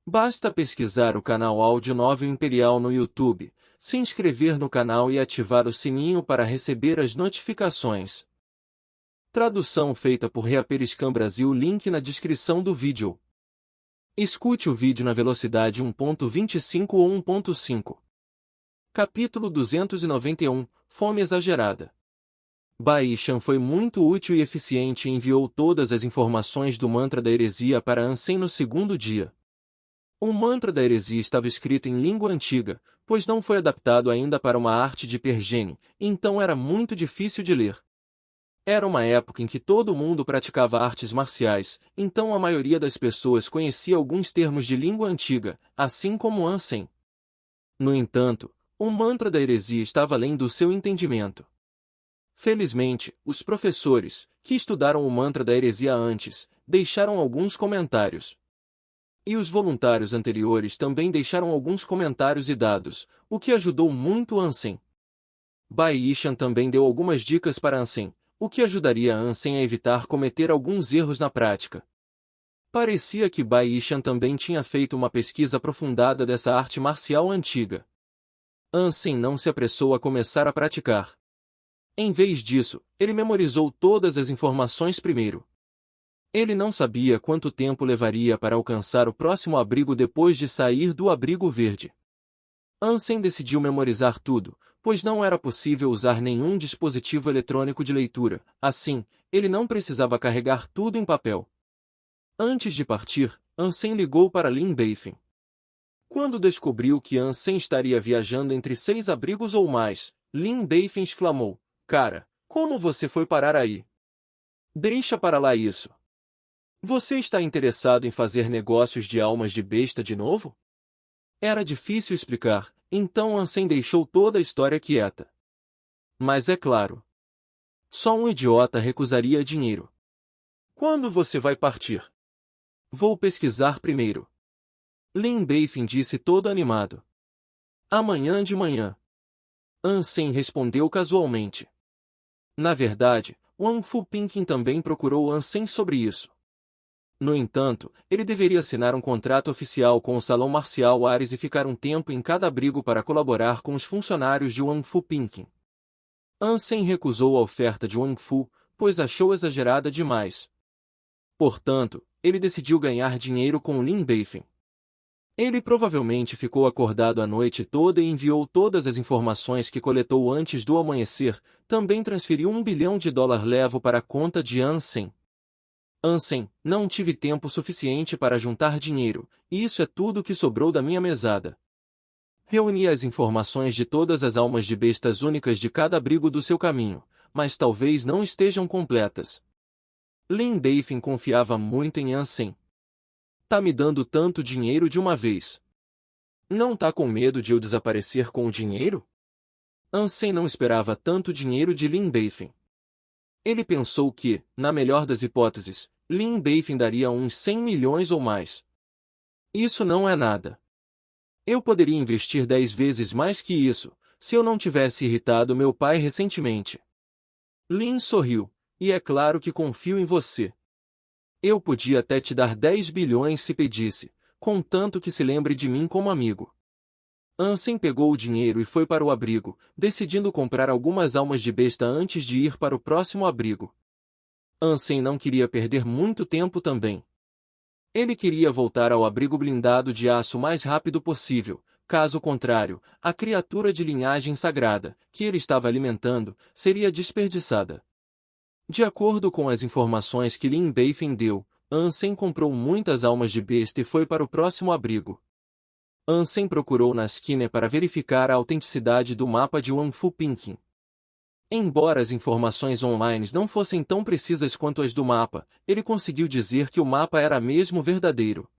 Basta pesquisar o canal Áudio Novel Imperial no YouTube, se inscrever no canal e ativar o sininho para receber as notificações. Tradução feita por Reaperiscan Brasil. Link na descrição do vídeo. Escute o vídeo na velocidade 1.25 ou 1.5. Capítulo 291 – Fome exagerada. Bai Shan foi muito útil e eficiente e enviou todas as informações do mantra da heresia para Ansem no segundo dia. O mantra da heresia estava escrito em língua antiga, pois não foi adaptado ainda para uma arte de Pergene, então era muito difícil de ler. Era uma época em que todo mundo praticava artes marciais, então a maioria das pessoas conhecia alguns termos de língua antiga, assim como Ansem. No entanto, o mantra da heresia estava além do seu entendimento. Felizmente, os professores, que estudaram o mantra da heresia antes, deixaram alguns comentários. E os voluntários anteriores também deixaram alguns comentários e dados, o que ajudou muito Ansem. Bai Shan também deu algumas dicas para Ansem, o que ajudaria Ansem a evitar cometer alguns erros na prática. Parecia que Bai Shan também tinha feito uma pesquisa aprofundada dessa arte marcial antiga. Ansem não se apressou a começar a praticar. Em vez disso, ele memorizou todas as informações primeiro. Ele não sabia quanto tempo levaria para alcançar o próximo abrigo depois de sair do abrigo verde. Ansem decidiu memorizar tudo, pois não era possível usar nenhum dispositivo eletrônico de leitura, assim, ele não precisava carregar tudo em papel. Antes de partir, Ansem ligou para Lin Beifeng. Quando descobriu que Ansem estaria viajando entre 6 abrigos ou mais, Lin Beifeng exclamou: "Cara, como você foi parar aí? Deixa para lá isso. Você está interessado em fazer negócios de almas de besta de novo?" Era difícil explicar, então Ansem deixou toda a história quieta. Mas é claro. Só um idiota recusaria dinheiro. "Quando você vai partir?" "Vou pesquisar primeiro." Lin Beifeng disse todo animado. "Amanhã de manhã." Ansem respondeu casualmente. Na verdade, Wang Fu Pinkin também procurou Ansem sobre isso. No entanto, ele deveria assinar um contrato oficial com o Salão Marcial Ares e ficar um tempo em cada abrigo para colaborar com os funcionários de Wang Fu Pinkin. Ansem recusou a oferta de Wang Fu, pois achou exagerada demais. Portanto, ele decidiu ganhar dinheiro com Lin Beifeng. Ele provavelmente ficou acordado a noite toda e enviou todas as informações que coletou antes do amanhecer, também transferiu $1 bilhão levo para a conta de Ansem. Ansem, não tive tempo suficiente para juntar dinheiro, e isso é tudo que sobrou da minha mesada. Reuni as informações de todas as almas de bestas únicas de cada abrigo do seu caminho, mas talvez não estejam completas. Lin Beifeng confiava muito em Ansem. "Tá me dando tanto dinheiro de uma vez. Não tá com medo de eu desaparecer com o dinheiro?" Ansem não esperava tanto dinheiro de Lin Beifeng. Ele pensou que, na melhor das hipóteses, Lin Beifeng daria uns 100 milhões ou mais. "Isso não é nada. Eu poderia investir 10 vezes mais que isso, se eu não tivesse irritado meu pai recentemente." Lin sorriu, "E é claro que confio em você. Eu podia até te dar 10 bilhões se pedisse, contanto que se lembre de mim como amigo." Ansem pegou o dinheiro e foi para o abrigo, decidindo comprar algumas almas de besta antes de ir para o próximo abrigo. Ansem não queria perder muito tempo também. Ele queria voltar ao abrigo blindado de aço o mais rápido possível, caso contrário, a criatura de linhagem sagrada, que ele estava alimentando, seria desperdiçada. De acordo com as informações que Lin Beifeng deu, Ansem comprou muitas almas de besta e foi para o próximo abrigo. Ansem procurou na esquina para verificar a autenticidade do mapa de Wang Fu Pinkin. Embora as informações online não fossem tão precisas quanto as do mapa, ele conseguiu dizer que o mapa era mesmo verdadeiro.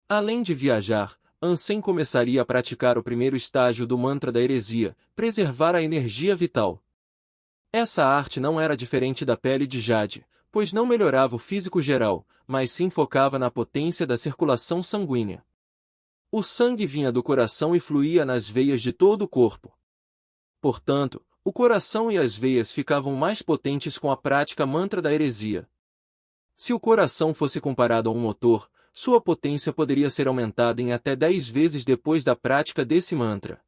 Além de viajar, Ansem começaria a praticar o primeiro estágio do mantra da heresia, preservar a energia vital. Essa arte não era diferente da pele de jade, pois não melhorava o físico geral, mas sim focava na potência da circulação sanguínea. O sangue vinha do coração e fluía nas veias de todo o corpo. Portanto, o coração e as veias ficavam mais potentes com a prática mantra da heresia. Se o coração fosse comparado a um motor, sua potência poderia ser aumentada em até 10 vezes depois da prática desse mantra.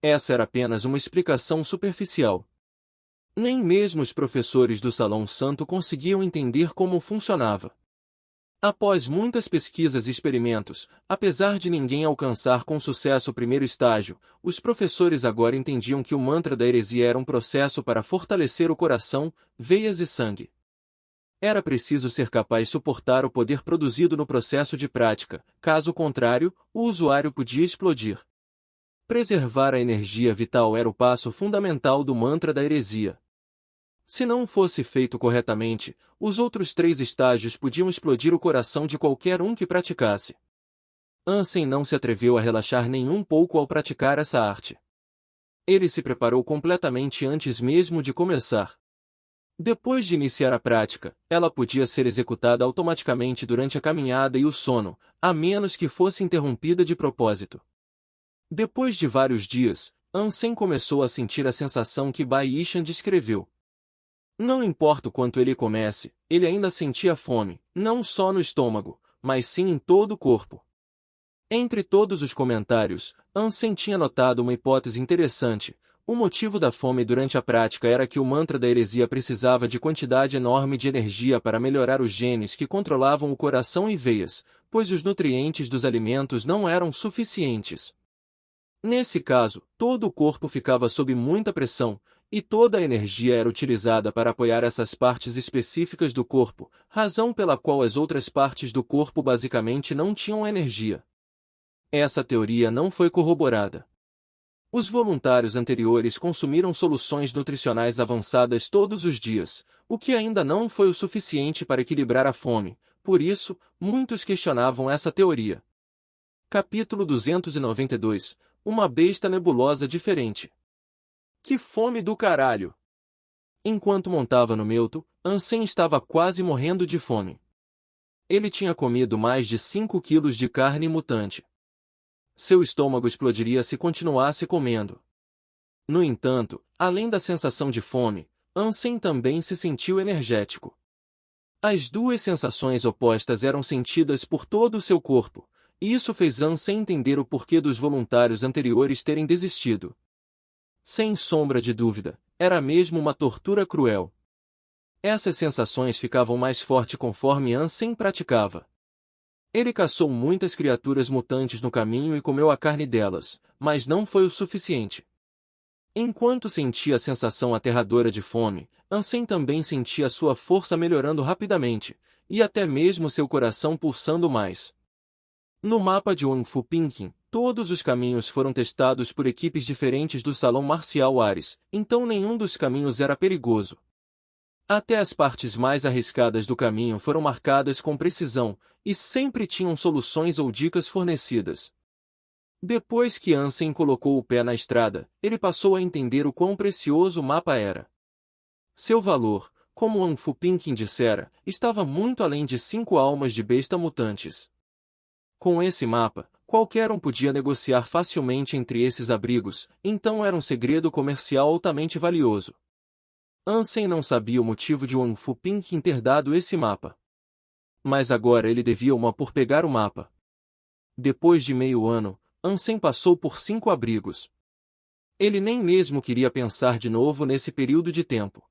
Essa era apenas uma explicação superficial. Nem mesmo os professores do Salão Santo conseguiam entender como funcionava. Após muitas pesquisas e experimentos, apesar de ninguém alcançar com sucesso o primeiro estágio, os professores agora entendiam que o mantra da heresia era um processo para fortalecer o coração, veias e sangue. Era preciso ser capaz de suportar o poder produzido no processo de prática, caso contrário, o usuário podia explodir. Preservar a energia vital era o passo fundamental do mantra da heresia. Se não fosse feito corretamente, os outros 3 estágios podiam explodir o coração de qualquer um que praticasse. Ansem não se atreveu a relaxar nem um pouco ao praticar essa arte. Ele se preparou completamente antes mesmo de começar. Depois de iniciar a prática, ela podia ser executada automaticamente durante a caminhada e o sono, a menos que fosse interrompida de propósito. Depois de vários dias, Ansem começou a sentir a sensação que Bai Yishan descreveu. Não importa o quanto ele comece, ele ainda sentia fome, não só no estômago, mas sim em todo o corpo. Entre todos os comentários, Ansem tinha notado uma hipótese interessante. O motivo da fome durante a prática era que o mantra da heresia precisava de quantidade enorme de energia para melhorar os genes que controlavam o coração e veias, pois os nutrientes dos alimentos não eram suficientes. Nesse caso, todo o corpo ficava sob muita pressão, e toda a energia era utilizada para apoiar essas partes específicas do corpo, razão pela qual as outras partes do corpo basicamente não tinham energia. Essa teoria não foi corroborada. Os voluntários anteriores consumiram soluções nutricionais avançadas todos os dias, o que ainda não foi o suficiente para equilibrar a fome, por isso, muitos questionavam essa teoria. Capítulo 292 – Uma besta nebulosa diferente. Que fome do caralho! Enquanto montava no Meuto, Ansem estava quase morrendo de fome. Ele tinha comido mais de 5 quilos de carne mutante. Seu estômago explodiria se continuasse comendo. No entanto, além da sensação de fome, Ansem também se sentiu energético. As duas sensações opostas eram sentidas por todo o seu corpo, e isso fez Ansem entender o porquê dos voluntários anteriores terem desistido. Sem sombra de dúvida, era mesmo uma tortura cruel. Essas sensações ficavam mais fortes conforme Ansem praticava. Ele caçou muitas criaturas mutantes no caminho e comeu a carne delas, mas não foi o suficiente. Enquanto sentia a sensação aterradora de fome, Ansem também sentia sua força melhorando rapidamente, e até mesmo seu coração pulsando mais. No mapa de Wang Fu Pinkin, todos os caminhos foram testados por equipes diferentes do Salão Marcial Ares, então nenhum dos caminhos era perigoso. Até as partes mais arriscadas do caminho foram marcadas com precisão, e sempre tinham soluções ou dicas fornecidas. Depois que Ansem colocou o pé na estrada, ele passou a entender o quão precioso o mapa era. Seu valor, como Wang Fu Pinkin dissera, estava muito além de 5 almas de besta mutantes. Com esse mapa, qualquer um podia negociar facilmente entre esses abrigos, então era um segredo comercial altamente valioso. Ansem não sabia o motivo de Wang Fu Pinkin ter dado esse mapa. Mas agora ele devia uma por pegar o mapa. Depois de meio ano, Ansem passou por 5 abrigos. Ele nem mesmo queria pensar de novo nesse período de tempo.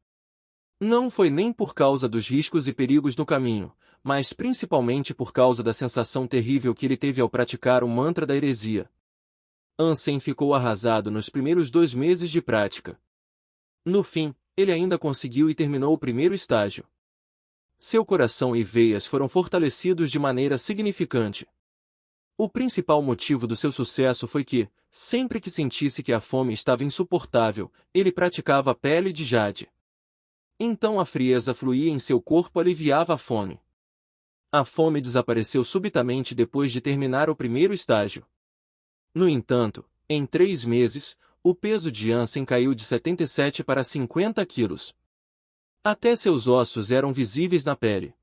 Não foi nem por causa dos riscos e perigos no caminho, mas principalmente por causa da sensação terrível que ele teve ao praticar o mantra da heresia. Ansem ficou arrasado nos primeiros 2 meses de prática. No fim, ele ainda conseguiu e terminou o primeiro estágio. Seu coração e veias foram fortalecidos de maneira significante. O principal motivo do seu sucesso foi que, sempre que sentisse que a fome estava insuportável, ele praticava a pele de jade. Então a frieza fluía em seu corpo e aliviava a fome. A fome desapareceu subitamente depois de terminar o primeiro estágio. No entanto, em 3 meses, o peso de Ansem caiu de 77 para 50 quilos. Até seus ossos eram visíveis na pele.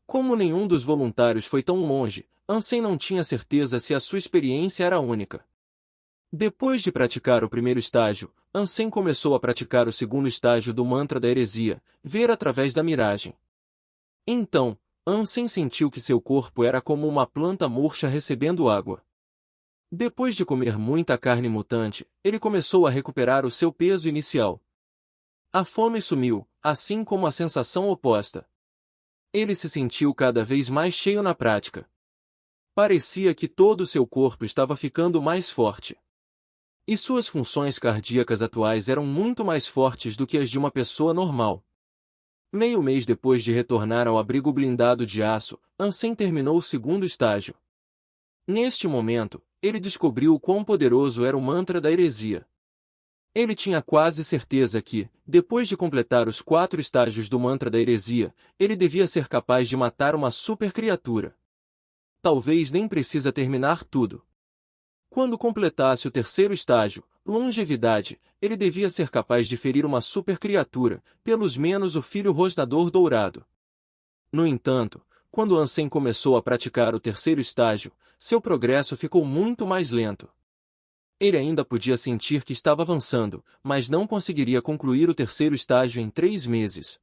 Como nenhum dos voluntários foi tão longe, Ansem não tinha certeza se a sua experiência era única. Depois de praticar o primeiro estágio, Ansem começou a praticar o segundo estágio do mantra da heresia, ver através da miragem. Então, Ansem sentiu que seu corpo era como uma planta murcha recebendo água. Depois de comer muita carne mutante, ele começou a recuperar o seu peso inicial. A fome sumiu, assim como a sensação oposta. Ele se sentiu cada vez mais cheio na prática. Parecia que todo o seu corpo estava ficando mais forte. E suas funções cardíacas atuais eram muito mais fortes do que as de uma pessoa normal. Meio mês depois de retornar ao abrigo blindado de aço, Ansem terminou o segundo estágio. Neste momento, ele descobriu o quão poderoso era o mantra da heresia. Ele tinha quase certeza que, depois de completar os 4 estágios do mantra da heresia, ele devia ser capaz de matar uma super criatura. Talvez nem precisa terminar tudo. Quando completasse o terceiro estágio, longevidade, ele devia ser capaz de ferir uma super criatura, pelos menos o filho rosnador dourado. No entanto, quando Ansem começou a praticar o terceiro estágio, seu progresso ficou muito mais lento. Ele ainda podia sentir que estava avançando, mas não conseguiria concluir o terceiro estágio em 3 meses.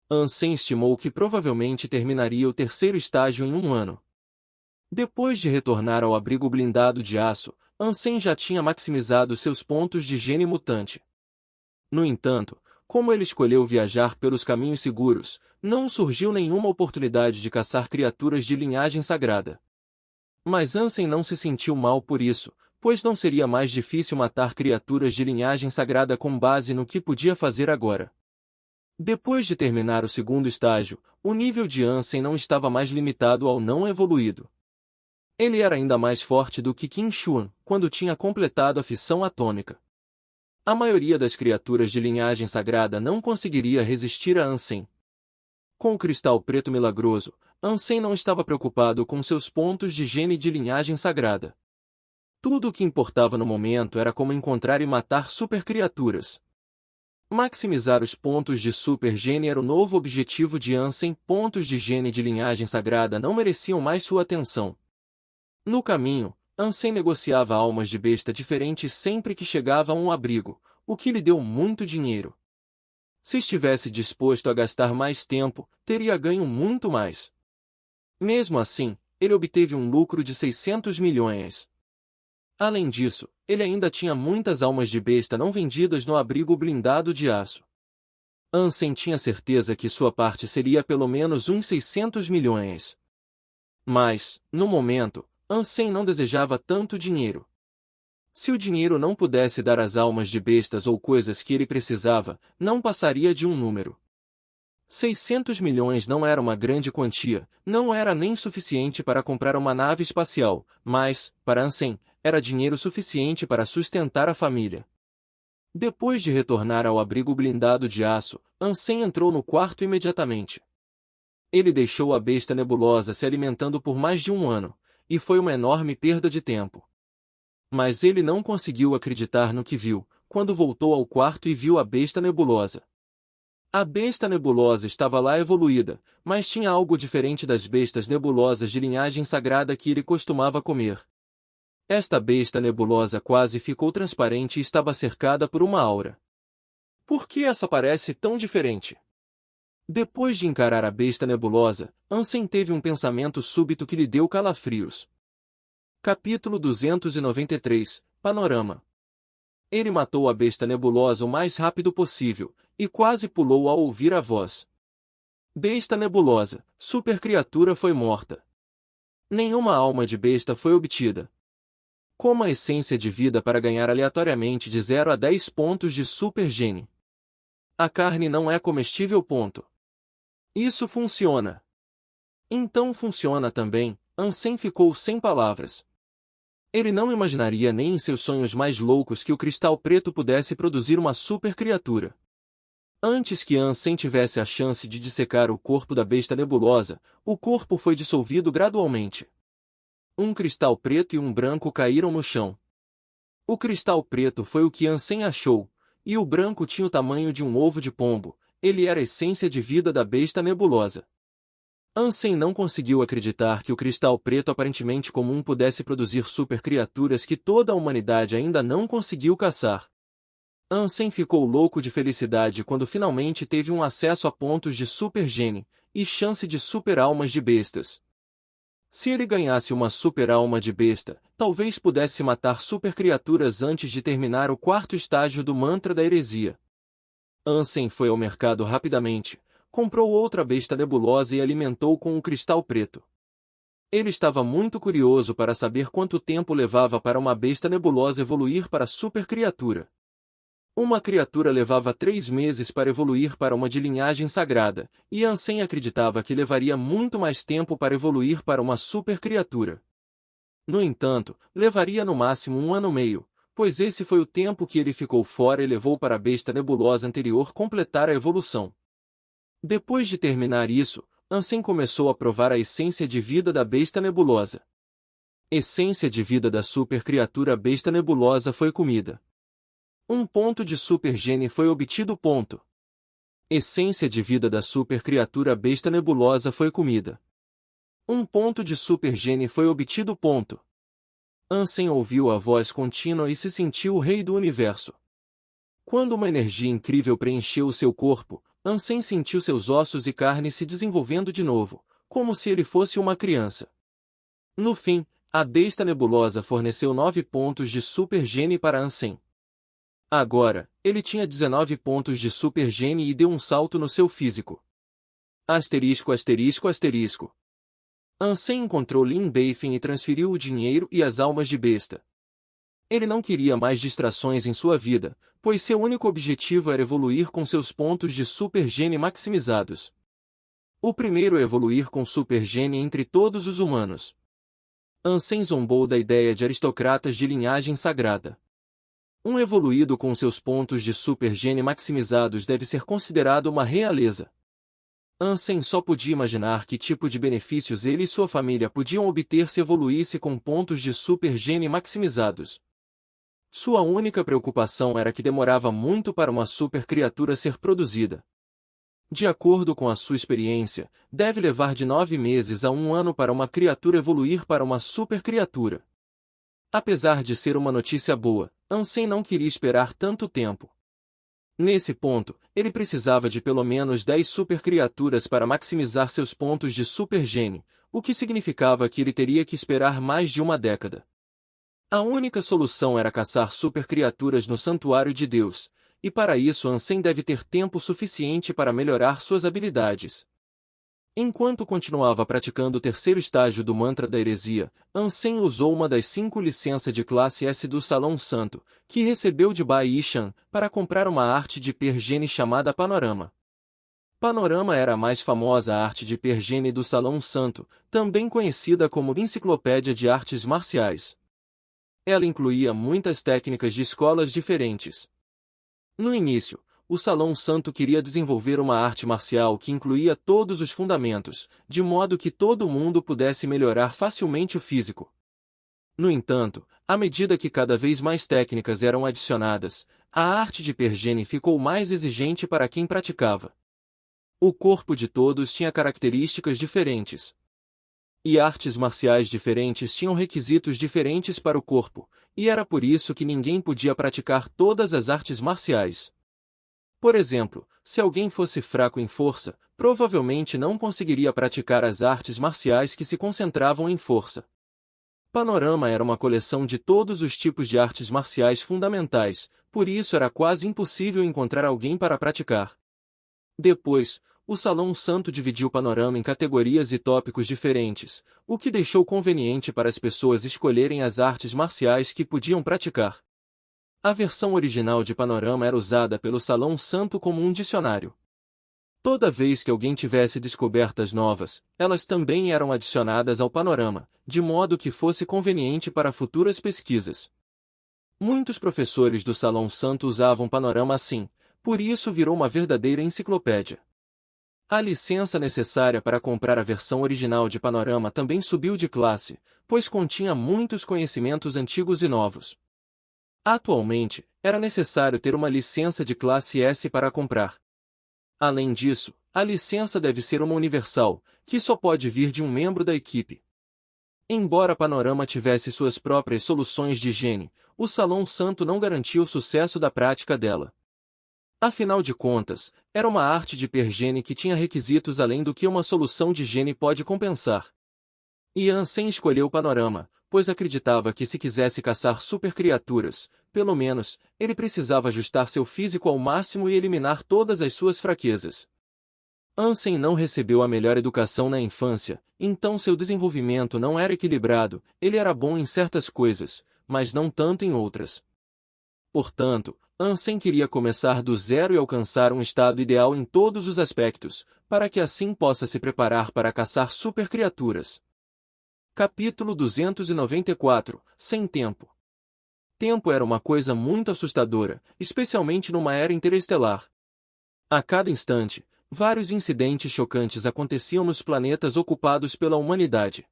Ansem estimou que provavelmente terminaria o terceiro estágio em 1 ano. Depois de retornar ao abrigo blindado de aço, Ansem já tinha maximizado seus pontos de gene mutante. No entanto, como ele escolheu viajar pelos caminhos seguros, não surgiu nenhuma oportunidade de caçar criaturas de linhagem sagrada. Mas Ansem não se sentiu mal por isso, pois não seria mais difícil matar criaturas de linhagem sagrada com base no que podia fazer agora. Depois de terminar o segundo estágio, o nível de Ansem não estava mais limitado ao não evoluído. Ele era ainda mais forte do que Qin Xuan, quando tinha completado a fissão atômica. A maioria das criaturas de linhagem sagrada não conseguiria resistir a Ansem. Com o cristal preto milagroso, Ansem não estava preocupado com seus pontos de gene de linhagem sagrada. Tudo o que importava no momento era como encontrar e matar supercriaturas. Maximizar os pontos de super gene era o novo objetivo de Ansem. Pontos de gene de linhagem sagrada não mereciam mais sua atenção. No caminho, Ansem negociava almas de besta diferentes sempre que chegava a um abrigo, o que lhe deu muito dinheiro. Se estivesse disposto a gastar mais tempo, teria ganho muito mais. Mesmo assim, ele obteve um lucro de 600 milhões. Além disso, ele ainda tinha muitas almas de besta não vendidas no abrigo blindado de aço. Ansem tinha certeza que sua parte seria pelo menos uns 600 milhões. Mas, no momento, Ansem não desejava tanto dinheiro. Se o dinheiro não pudesse dar as almas de bestas ou coisas que ele precisava, não passaria de um número. 600 milhões não era uma grande quantia, não era nem suficiente para comprar uma nave espacial, mas, para Ansem, era dinheiro suficiente para sustentar a família. Depois de retornar ao abrigo blindado de aço, Ansem entrou no quarto imediatamente. Ele deixou a besta nebulosa se alimentando por mais de 1 ano, e foi uma enorme perda de tempo. Mas ele não conseguiu acreditar no que viu, quando voltou ao quarto e viu a besta nebulosa. A besta nebulosa estava lá evoluída, mas tinha algo diferente das bestas nebulosas de linhagem sagrada que ele costumava comer. Esta besta nebulosa quase ficou transparente e estava cercada por uma aura. Por que essa parece tão diferente? Depois de encarar a besta nebulosa, Ansem teve um pensamento súbito que lhe deu calafrios. Capítulo 293, Panorama. Ele matou a besta nebulosa o mais rápido possível, e quase pulou ao ouvir a voz. Besta nebulosa, supercriatura foi morta. Nenhuma alma de besta foi obtida. Como a essência de vida para ganhar aleatoriamente de 0 a 10 pontos de super gene. A carne não é comestível. Isso funciona. Então funciona também. Ansem ficou sem palavras. Ele não imaginaria nem em seus sonhos mais loucos que o cristal preto pudesse produzir uma super criatura. Antes que Ansem tivesse a chance de dissecar o corpo da besta nebulosa, o corpo foi dissolvido gradualmente. Um cristal preto e um branco caíram no chão. O cristal preto foi o que Ansem achou, e o branco tinha o tamanho de um ovo de pombo. Ele era a essência de vida da besta nebulosa. Ansem não conseguiu acreditar que o cristal preto aparentemente comum pudesse produzir super criaturas que toda a humanidade ainda não conseguiu caçar. Ansem ficou louco de felicidade quando finalmente teve um acesso a pontos de super gene, e chance de super-almas de bestas. Se ele ganhasse uma super-alma de besta, talvez pudesse matar super-criaturas antes de terminar o quarto estágio do mantra da heresia. Ansem foi ao mercado rapidamente, comprou outra besta nebulosa e alimentou com um cristal preto. Ele estava muito curioso para saber quanto tempo levava para uma besta nebulosa evoluir para super-criatura. Uma criatura levava 3 meses para evoluir para uma de linhagem sagrada, e Ansem acreditava que levaria muito mais tempo para evoluir para uma super-criatura. No entanto, levaria no máximo 1 ano e meio, pois esse foi o tempo que ele ficou fora e levou para a besta nebulosa anterior completar a evolução. Depois de terminar isso, Ansem começou a provar a essência de vida da besta nebulosa. Essência de vida da super-criatura besta nebulosa foi comida. 1 ponto de super-gene foi obtido. Essência de vida da super-criatura besta nebulosa foi comida. 1 ponto de super-gene foi obtido. Ansem ouviu a voz contínua e se sentiu o rei do universo. Quando uma energia incrível preencheu o seu corpo, Ansem sentiu seus ossos e carne se desenvolvendo de novo, como se ele fosse uma criança. No fim, a besta nebulosa forneceu 9 pontos de super-gene para Ansem. Agora, ele tinha 19 pontos de super-gene e deu um salto no seu físico. Asterisco, asterisco, asterisco. Ansem encontrou Lin Beifeng e transferiu o dinheiro e as almas de besta. Ele não queria mais distrações em sua vida, pois seu único objetivo era evoluir com seus pontos de super-gene maximizados. O primeiro a evoluir com super-gene entre todos os humanos. Ansem zombou da ideia de aristocratas de linhagem sagrada. Um evoluído com seus pontos de super-gene maximizados deve ser considerado uma realeza. Ansem só podia imaginar que tipo de benefícios ele e sua família podiam obter se evoluísse com pontos de super-gene maximizados. Sua única preocupação era que demorava muito para uma super-criatura ser produzida. De acordo com a sua experiência, deve levar de 9 meses a 1 ano para uma criatura evoluir para uma super-criatura. Apesar de ser uma notícia boa, Ansem não queria esperar tanto tempo. Nesse ponto, ele precisava de pelo menos 10 super-criaturas para maximizar seus pontos de super-gene, o que significava que ele teria que esperar mais de uma década. A única solução era caçar super-criaturas no Santuário de Deus, e para isso Ansem deve ter tempo suficiente para melhorar suas habilidades. Enquanto continuava praticando o terceiro estágio do mantra da heresia, Ansem usou uma das 5 licenças de classe S do Salão Santo, que recebeu de Bai Yishan, para comprar uma arte de pergene chamada Panorama. Panorama era a mais famosa arte de pergene do Salão Santo, também conhecida como Enciclopédia de Artes Marciais. Ela incluía muitas técnicas de escolas diferentes. No início, o Salão Santo queria desenvolver uma arte marcial que incluía todos os fundamentos, de modo que todo mundo pudesse melhorar facilmente o físico. No entanto, à medida que cada vez mais técnicas eram adicionadas, a arte de pergene ficou mais exigente para quem praticava. O corpo de todos tinha características diferentes. E artes marciais diferentes tinham requisitos diferentes para o corpo, e era por isso que ninguém podia praticar todas as artes marciais. Por exemplo, se alguém fosse fraco em força, provavelmente não conseguiria praticar as artes marciais que se concentravam em força. Panorama era uma coleção de todos os tipos de artes marciais fundamentais, por isso era quase impossível encontrar alguém para praticar. Depois, o Salão Santo dividiu o Panorama em categorias e tópicos diferentes, o que deixou conveniente para as pessoas escolherem as artes marciais que podiam praticar. A versão original de Panorama era usada pelo Salão Santo como um dicionário. Toda vez que alguém tivesse descobertas novas, elas também eram adicionadas ao Panorama, de modo que fosse conveniente para futuras pesquisas. Muitos professores do Salão Santo usavam Panorama assim, por isso virou uma verdadeira enciclopédia. A licença necessária para comprar a versão original de Panorama também subiu de classe, pois continha muitos conhecimentos antigos e novos. Atualmente, era necessário ter uma licença de classe S para comprar. Além disso, a licença deve ser uma universal, que só pode vir de um membro da equipe. Embora Panorama tivesse suas próprias soluções de higiene, o Salão Santo não garantiu o sucesso da prática dela. Afinal de contas, era uma arte de hipergene que tinha requisitos além do que uma solução de gene pode compensar. E Ansem escolheu o panorama, pois acreditava que se quisesse caçar supercriaturas, pelo menos, ele precisava ajustar seu físico ao máximo e eliminar todas as suas fraquezas. Ansem não recebeu a melhor educação na infância, então seu desenvolvimento não era equilibrado, ele era bom em certas coisas, mas não tanto em outras. Portanto, Ansem queria começar do zero e alcançar um estado ideal em todos os aspectos, para que assim possa se preparar para caçar supercriaturas. Capítulo 294 Sem tempo. Tempo era uma coisa muito assustadora, especialmente numa era interestelar. A cada instante, vários incidentes chocantes aconteciam nos planetas ocupados pela humanidade.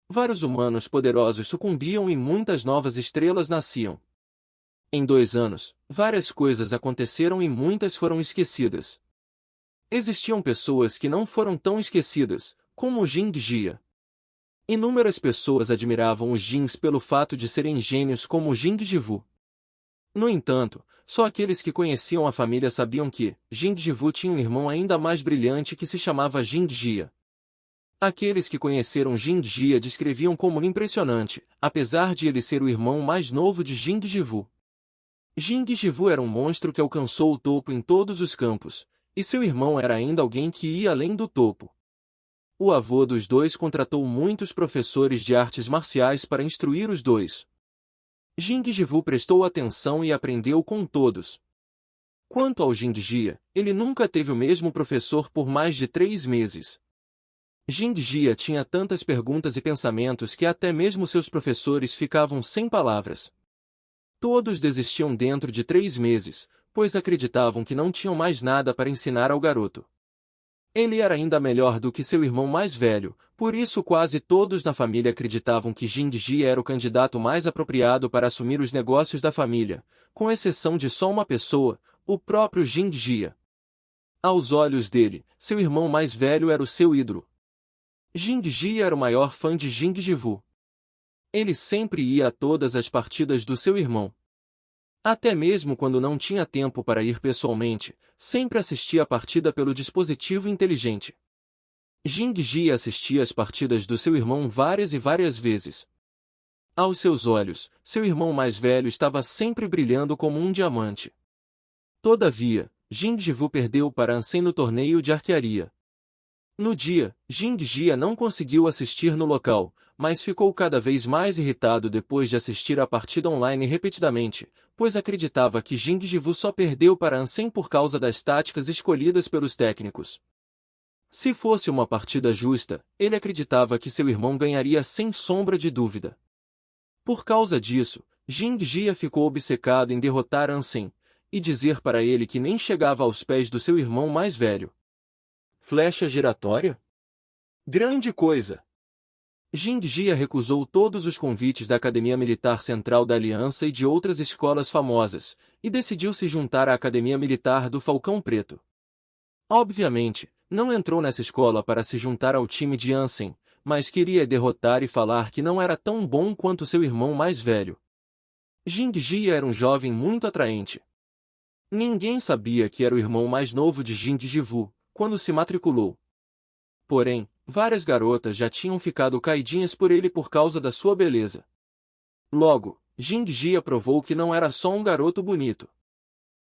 Vários humanos poderosos sucumbiam e muitas novas estrelas nasciam. Em 2 anos, várias coisas aconteceram e muitas foram esquecidas. Existiam pessoas que não foram tão esquecidas, como Jing Jia. Inúmeras pessoas admiravam os Jings pelo fato de serem gênios como Jing Jivu. No entanto, só aqueles que conheciam a família sabiam que Jing Jivu tinha um irmão ainda mais brilhante que se chamava Jing Jia. Aqueles que conheceram Jing Jia descreviam como impressionante, apesar de ele ser o irmão mais novo de Jing Jivu. Jing Jivu era um monstro que alcançou o topo em todos os campos, e seu irmão era ainda alguém que ia além do topo. O avô dos dois contratou muitos professores de artes marciais para instruir os dois. Jing Jivu prestou atenção e aprendeu com todos. Quanto ao Jing Jia, ele nunca teve o mesmo professor por mais de 3 meses. Jing Jia tinha tantas perguntas e pensamentos que até mesmo seus professores ficavam sem palavras. Todos desistiam dentro de 3 meses, pois acreditavam que não tinham mais nada para ensinar ao garoto. Ele era ainda melhor do que seu irmão mais velho, por isso quase todos na família acreditavam que Jing Jia era o candidato mais apropriado para assumir os negócios da família, com exceção de só uma pessoa, o próprio Jing Jia. Aos olhos dele, seu irmão mais velho era o seu ídolo. Jing Jia era o maior fã de Jing Jivu. Ele sempre ia a todas as partidas do seu irmão. Até mesmo quando não tinha tempo para ir pessoalmente, sempre assistia a partida pelo dispositivo inteligente. Jing Jia assistia às partidas do seu irmão várias e várias vezes. Aos seus olhos, seu irmão mais velho estava sempre brilhando como um diamante. Todavia, Jing Jivu perdeu para Ansem no torneio de arquearia. No dia, Jing Jia não conseguiu assistir no local, mas ficou cada vez mais irritado depois de assistir à partida online repetidamente, pois acreditava que Jing Jivu só perdeu para Ansem por causa das táticas escolhidas pelos técnicos. Se fosse uma partida justa, ele acreditava que seu irmão ganharia sem sombra de dúvida. Por causa disso, Jing Jia ficou obcecado em derrotar Ansem, e dizer para ele que nem chegava aos pés do seu irmão mais velho. Flecha giratória? Grande coisa! Jing Jia recusou todos os convites da Academia Militar Central da Aliança e de outras escolas famosas, e decidiu se juntar à Academia Militar do Falcão Preto. Obviamente, não entrou nessa escola para se juntar ao time de Ansem, mas queria derrotar e falar que não era tão bom quanto seu irmão mais velho. Jing Jia era um jovem muito atraente. Ninguém sabia que era o irmão mais novo de Jing Jivu, quando se matriculou. Porém, várias garotas já tinham ficado caidinhas por ele por causa da sua beleza. Logo, Jing Jia provou que não era só um garoto bonito.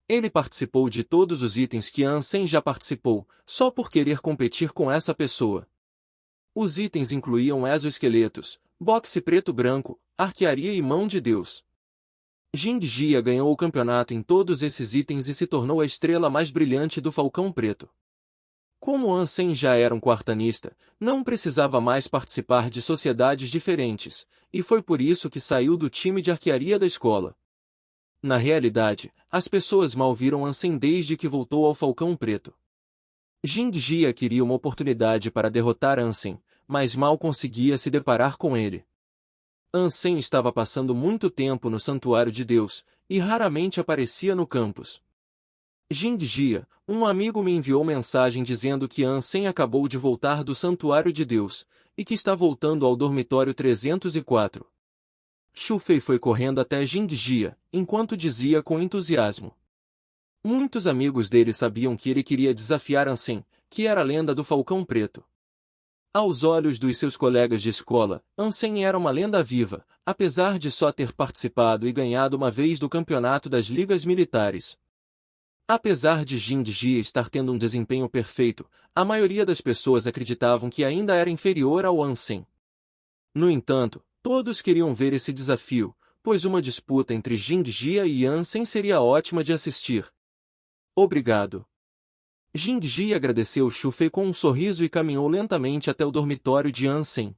Ele participou de todos os itens que Ansem já participou, só por querer competir com essa pessoa. Os itens incluíam exoesqueletos, boxe preto-branco, arquearia e mão de Deus. Jing Jia ganhou o campeonato em todos esses itens e se tornou a estrela mais brilhante do Falcão Preto. Como Ansem já era um quartanista, não precisava mais participar de sociedades diferentes, e foi por isso que saiu do time de arquearia da escola. Na realidade, as pessoas mal viram Ansem desde que voltou ao Falcão Preto. Jing Jia queria uma oportunidade para derrotar Ansem, mas mal conseguia se deparar com ele. Ansem estava passando muito tempo no Santuário de Deus, e raramente aparecia no campus. Jing Jia, um amigo me enviou mensagem dizendo que Ansem acabou de voltar do Santuário de Deus, e que está voltando ao dormitório 304. Xu Fei foi correndo até Jing Jia, enquanto dizia com entusiasmo. Muitos amigos dele sabiam que ele queria desafiar Ansem, que era a lenda do Falcão Preto. Aos olhos dos seus colegas de escola, Ansem era uma lenda viva, apesar de só ter participado e ganhado uma vez do campeonato das ligas militares. Apesar de Jin Jia estar tendo um desempenho perfeito, a maioria das pessoas acreditavam que ainda era inferior ao Ansem. No entanto, todos queriam ver esse desafio, pois uma disputa entre Jin Jia e Ansem seria ótima de assistir. Obrigado. Jin Jia agradeceu Xu Fei com um sorriso e caminhou lentamente até o dormitório de Ansem.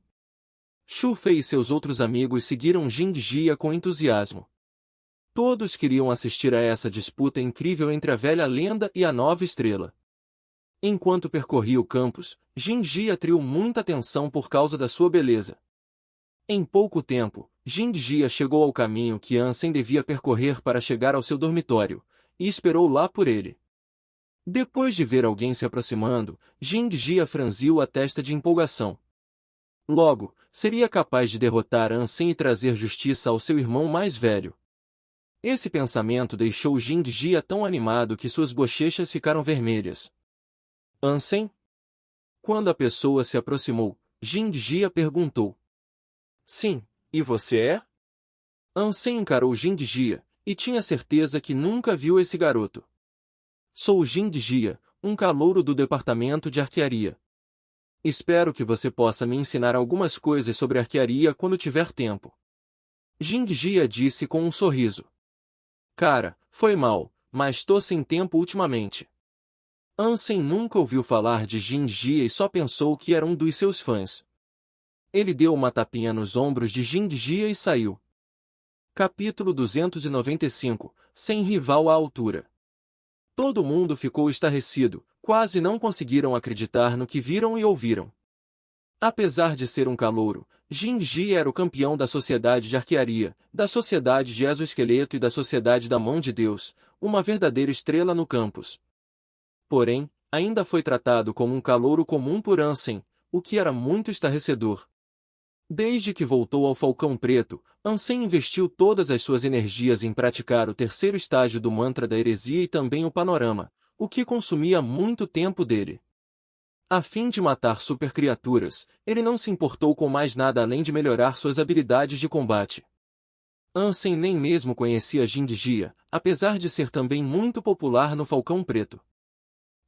Xu Fei e seus outros amigos seguiram Jin Jia com entusiasmo. Todos queriam assistir a essa disputa incrível entre a velha lenda e a nova estrela. Enquanto percorria o campus, Jin Jia atraiu muita atenção por causa da sua beleza. Em pouco tempo, Jin Jia chegou ao caminho que Ansem devia percorrer para chegar ao seu dormitório, e esperou lá por ele. Depois de ver alguém se aproximando, Jin Jia franziu a testa de empolgação. Logo, seria capaz de derrotar Ansem e trazer justiça ao seu irmão mais velho. Esse pensamento deixou Jin Jia tão animado que suas bochechas ficaram vermelhas. Ansem? Quando a pessoa se aproximou, Jin Jia perguntou. Sim, e você é? Ansem encarou Jin Jia, e tinha certeza que nunca viu esse garoto. Sou Jin Jia, um calouro do departamento de arquearia. Espero que você possa me ensinar algumas coisas sobre arquearia quando tiver tempo. Jin Jia disse com um sorriso. Cara, foi mal, mas tô sem tempo ultimamente. Ansem nunca ouviu falar de Jin Jia e só pensou que era um dos seus fãs. Ele deu uma tapinha nos ombros de Jin Jia e saiu. Capítulo 295, Sem rival à altura. Todo mundo ficou estarrecido, quase não conseguiram acreditar no que viram e ouviram. Apesar de ser um calouro, Jin Jia era o campeão da Sociedade de Arquearia, da Sociedade de Exoesqueleto e da Sociedade da Mão de Deus, uma verdadeira estrela no campus. Porém, ainda foi tratado como um calouro comum por Ansem, o que era muito estarrecedor. Desde que voltou ao Falcão Preto, Ansem investiu todas as suas energias em praticar o terceiro estágio do mantra da heresia e também o panorama, o que consumia muito tempo dele. A fim de matar supercriaturas, ele não se importou com mais nada além de melhorar suas habilidades de combate. Ansem nem mesmo conhecia Jin Jia, apesar de ser também muito popular no Falcão Preto.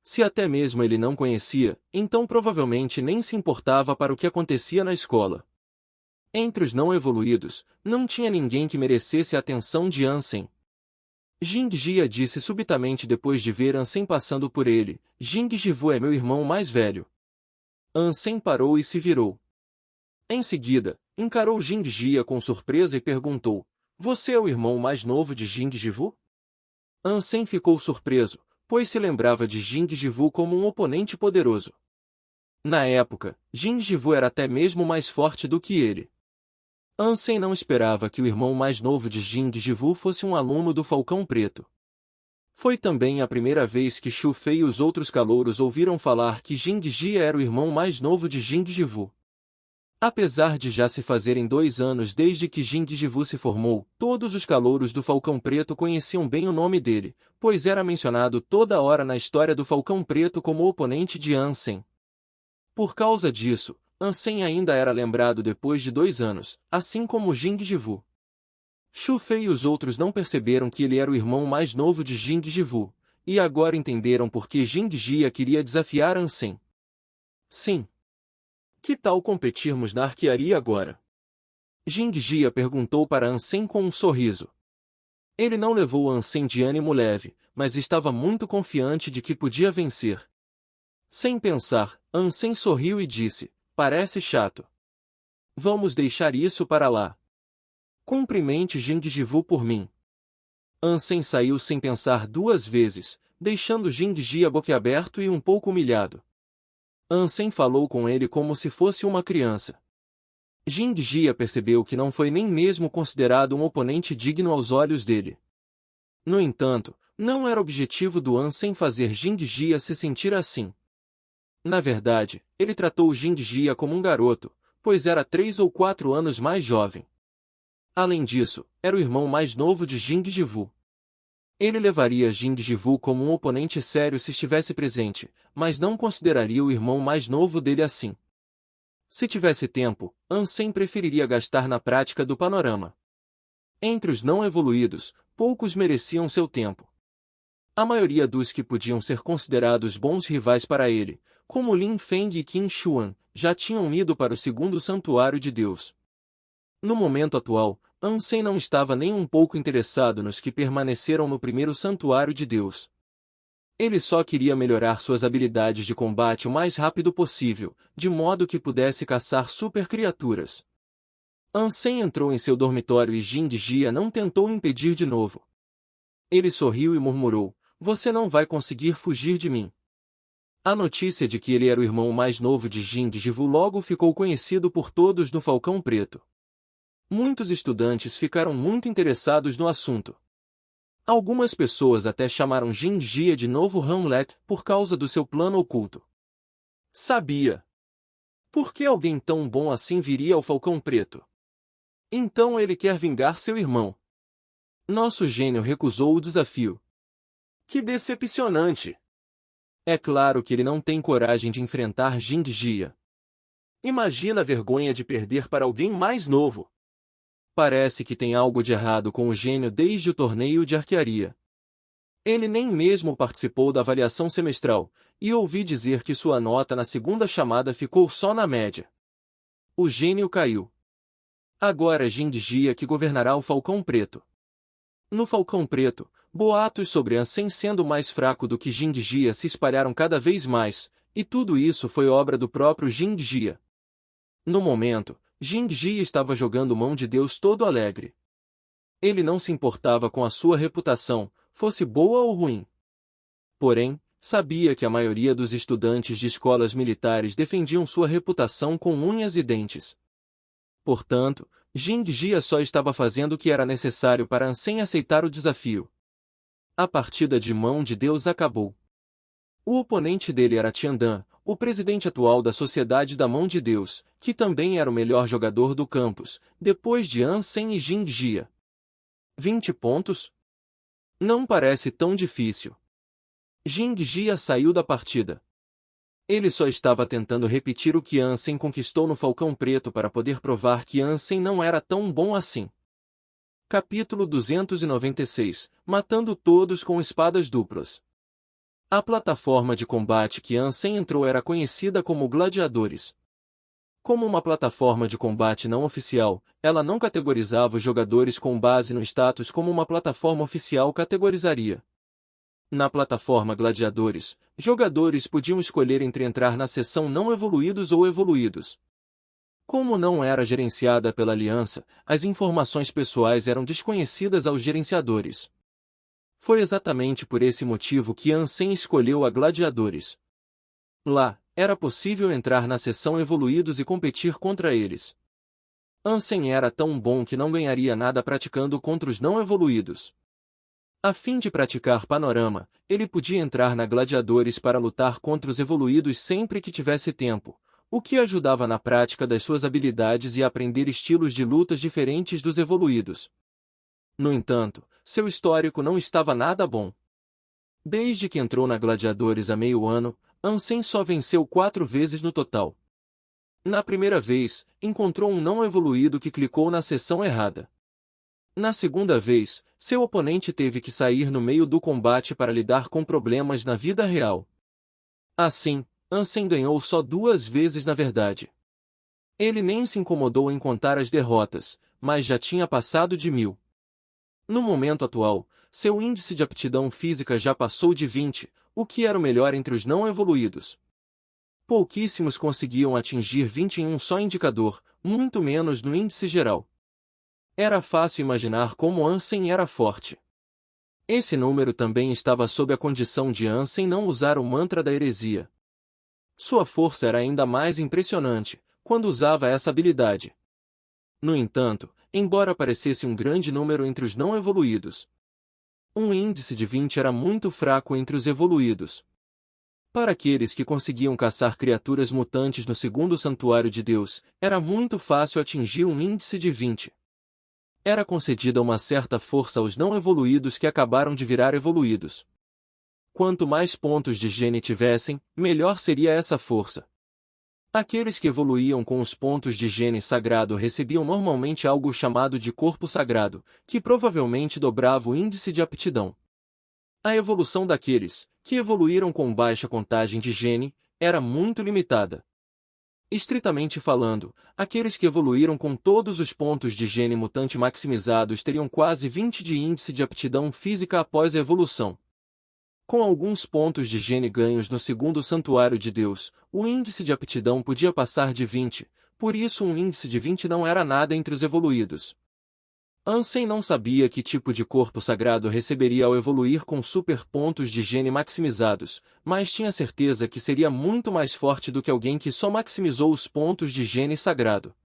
Se até mesmo ele não conhecia, então provavelmente nem se importava para o que acontecia na escola. Entre os não evoluídos, não tinha ninguém que merecesse a atenção de Ansem. Jin Jia disse subitamente depois de ver Ansem passando por ele, Jing Jivu é meu irmão mais velho. Ansem parou e se virou. Em seguida, encarou Jin Jia com surpresa e perguntou, você é o irmão mais novo de Jing Jivu? Ansem ficou surpreso, pois se lembrava de Jing Jivu como um oponente poderoso. Na época, Jing Jivu era até mesmo mais forte do que ele. Ansem não esperava que o irmão mais novo de Jing Jivu fosse um aluno do Falcão Preto. Foi também a primeira vez que Xu Fei e os outros calouros ouviram falar que Jin Jia era o irmão mais novo de Jing Jivu. Apesar de já se fazerem 2 anos desde que Jing Jivu se formou, todos os calouros do Falcão Preto conheciam bem o nome dele, pois era mencionado toda hora na história do Falcão Preto como oponente de Ansem. Por causa disso, Ansem ainda era lembrado depois de 2 anos, assim como Jing Jivu. Xu Fei e os outros não perceberam que ele era o irmão mais novo de Jing Jivu, e agora entenderam por que Jin Jia queria desafiar Ansem. Sim. Que tal competirmos na arquearia agora? Jing Jia perguntou para Ansem com um sorriso. Ele não levou Ansem de ânimo leve, mas estava muito confiante de que podia vencer. Sem pensar, Ansem sorriu e disse, parece chato. Vamos deixar isso para lá. Cumprimente Jing Jivu por mim. Ansem saiu sem pensar 2 vezes, deixando Jing Jia boquiaberto e um pouco humilhado. Ansem falou com ele como se fosse uma criança. Jing Jia percebeu que não foi nem mesmo considerado um oponente digno aos olhos dele. No entanto, não era objetivo do Ansem fazer Jing Jia se sentir assim. Na verdade, ele tratou Jing Jia como um garoto, pois era 3 ou 4 anos mais jovem. Além disso, era o irmão mais novo de Jing Jivu. Ele levaria Jing Jivu como um oponente sério se estivesse presente, mas não consideraria o irmão mais novo dele assim. Se tivesse tempo, Ansem preferiria gastar na prática do panorama. Entre os não evoluídos, poucos mereciam seu tempo. A maioria dos que podiam ser considerados bons rivais para ele, como Lin Feng e Qin Xuan, já tinham ido para o segundo santuário de Deus. No momento atual, Ansem não estava nem um pouco interessado nos que permaneceram no primeiro santuário de Deus. Ele só queria melhorar suas habilidades de combate o mais rápido possível, de modo que pudesse caçar super criaturas. Ansem entrou em seu dormitório e Jin Jia não tentou impedir de novo. Ele sorriu e murmurou: "Você não vai conseguir fugir de mim." A notícia de que ele era o irmão mais novo de Jing Jivu logo ficou conhecido por todos no Falcão Preto. Muitos estudantes ficaram muito interessados no assunto. Algumas pessoas até chamaram Jin Jia de novo Hamlet por causa do seu plano oculto. Sabia. Por que alguém tão bom assim viria ao Falcão Preto? Então ele quer vingar seu irmão. Nosso gênio recusou o desafio. Que decepcionante! É claro que ele não tem coragem de enfrentar Jing Jia. Imagina a vergonha de perder para alguém mais novo. Parece que tem algo de errado com o gênio desde o torneio de arquearia. Ele nem mesmo participou da avaliação semestral, e ouvi dizer que sua nota na segunda chamada ficou só na média. O gênio caiu. Agora é Jing Jia que governará o Falcão Preto. No Falcão Preto, boatos sobre Ansem sendo mais fraco do que Jing Jia se espalharam cada vez mais, e tudo isso foi obra do próprio Jing Jia. No momento, Jing Jia estava jogando mão de Deus todo alegre. Ele não se importava com a sua reputação, fosse boa ou ruim. Porém, sabia que a maioria dos estudantes de escolas militares defendiam sua reputação com unhas e dentes. Portanto, Jing Jia só estava fazendo o que era necessário para Ansem aceitar o desafio. A partida de mão de Deus acabou. O oponente dele era Tiandan, o presidente atual da Sociedade da Mão de Deus, que também era o melhor jogador do campus, depois de Ansem e Jing Jia. 20 pontos? Não parece tão difícil. Jing Jia saiu da partida. Ele só estava tentando repetir o que Ansem conquistou no Falcão Preto para poder provar que Ansem não era tão bom assim. Capítulo 296 – Matando todos com espadas duplas. A plataforma de combate que Ansem entrou era conhecida como Gladiadores. Como uma plataforma de combate não oficial, ela não categorizava os jogadores com base no status como uma plataforma oficial categorizaria. Na plataforma Gladiadores, jogadores podiam escolher entre entrar na seção não evoluídos ou evoluídos. Como não era gerenciada pela Aliança, as informações pessoais eram desconhecidas aos gerenciadores. Foi exatamente por esse motivo que Ansem escolheu a Gladiadores. Lá, era possível entrar na seção evoluídos e competir contra eles. Ansem era tão bom que não ganharia nada praticando contra os não evoluídos. A fim de praticar panorama, ele podia entrar na Gladiadores para lutar contra os evoluídos sempre que tivesse tempo, o que ajudava na prática das suas habilidades e a aprender estilos de lutas diferentes dos evoluídos. No entanto, seu histórico não estava nada bom. Desde que entrou na Gladiadores há meio ano, Ansem só venceu 4 vezes no total. Na primeira vez, encontrou um não evoluído que clicou na seção errada. Na segunda vez, seu oponente teve que sair no meio do combate para lidar com problemas na vida real. Assim, Ansem ganhou só 2 vezes na verdade. Ele nem se incomodou em contar as derrotas, mas já tinha passado de 1000. No momento atual, seu índice de aptidão física já passou de 20, o que era o melhor entre os não evoluídos. Pouquíssimos conseguiam atingir 20 em um só indicador, muito menos no índice geral. Era fácil imaginar como Ansem era forte. Esse número também estava sob a condição de Ansem não usar o mantra da heresia. Sua força era ainda mais impressionante quando usava essa habilidade. No entanto, embora parecesse um grande número entre os não evoluídos, um índice de 20 era muito fraco entre os evoluídos. Para aqueles que conseguiam caçar criaturas mutantes no segundo santuário de Deus, era muito fácil atingir um índice de 20. Era concedida uma certa força aos não evoluídos que acabaram de virar evoluídos. Quanto mais pontos de gene tivessem, melhor seria essa força. Aqueles que evoluíam com os pontos de gene sagrado recebiam normalmente algo chamado de corpo sagrado, que provavelmente dobrava o índice de aptidão. A evolução daqueles, que evoluíram com baixa contagem de gene, era muito limitada. Estritamente falando, aqueles que evoluíram com todos os pontos de gene mutante maximizados teriam quase 20 de índice de aptidão física após a evolução. Com alguns pontos de gene ganhos no segundo santuário de Deus, o índice de aptidão podia passar de 20, por isso um índice de 20 não era nada entre os evoluídos. Ansem não sabia que tipo de corpo sagrado receberia ao evoluir com super pontos de gene maximizados, mas tinha certeza que seria muito mais forte do que alguém que só maximizou os pontos de gene sagrado.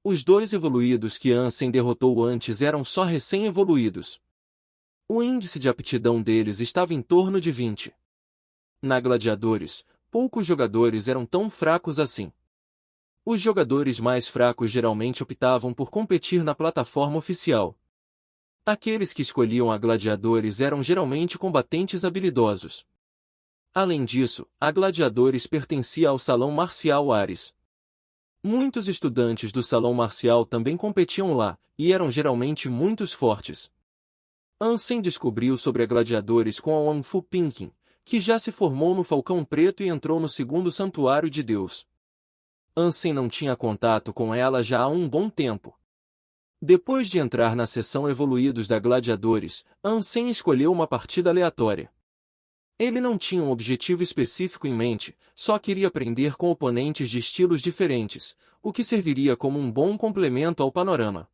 Os dois evoluídos que Ansem derrotou antes eram só recém-evoluídos. O índice de aptidão deles estava em torno de 20. Na Gladiadores, poucos jogadores eram tão fracos assim. Os jogadores mais fracos geralmente optavam por competir na plataforma oficial. Aqueles que escolhiam a Gladiadores eram geralmente combatentes habilidosos. Além disso, a Gladiadores pertencia ao Salão Marcial Ares. Muitos estudantes do Salão Marcial também competiam lá, e eram geralmente muito fortes. Ansem descobriu sobre a Gladiadores com a Wang Fu Pinkin, que já se formou no Falcão Preto e entrou no segundo Santuário de Deus. Ansem não tinha contato com ela já há um bom tempo. Depois de entrar na seção Evoluídos da Gladiadores, Ansem escolheu uma partida aleatória. Ele não tinha um objetivo específico em mente, só queria aprender com oponentes de estilos diferentes, o que serviria como um bom complemento ao panorama.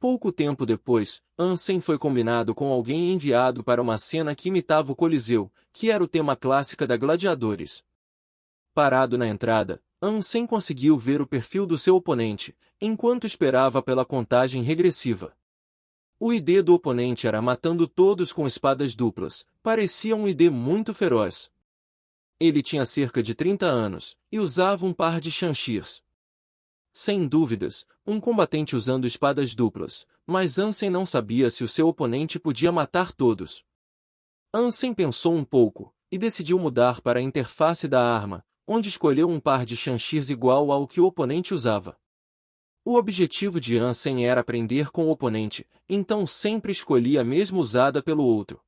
Pouco tempo depois, Ansem foi combinado com alguém e enviado para uma cena que imitava o Coliseu, que era o tema clássico da Gladiadores. Parado na entrada, Ansem conseguiu ver o perfil do seu oponente, enquanto esperava pela contagem regressiva. O ID do oponente era matando todos com espadas duplas, parecia um ID muito feroz. Ele tinha cerca de 30 anos, e usava um par de Shamshirs. Sem dúvidas, um combatente usando espadas duplas, mas Ansem não sabia se o seu oponente podia matar todos. Ansem pensou um pouco, e decidiu mudar para a interface da arma, onde escolheu um par de Shamshirs igual ao que o oponente usava. O objetivo de Ansem era aprender com o oponente, então sempre escolhia a mesma usada pelo outro.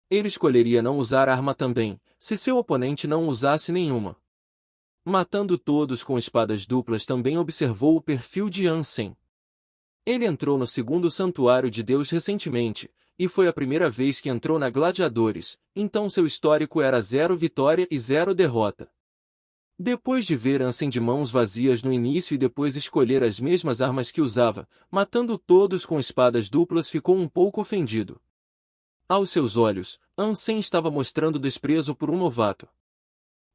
Ele escolheria não usar arma também, se seu oponente não usasse nenhuma. Matando todos com espadas duplas também observou o perfil de Ansem. Ele entrou no segundo Santuário de Deus recentemente, e foi a primeira vez que entrou na Gladiadores, então seu histórico era 0 vitória e 0 derrota. Depois de ver Ansem de mãos vazias no início e depois escolher as mesmas armas que usava, matando todos com espadas duplas, ficou um pouco ofendido. Aos seus olhos, Ansem estava mostrando desprezo por um novato.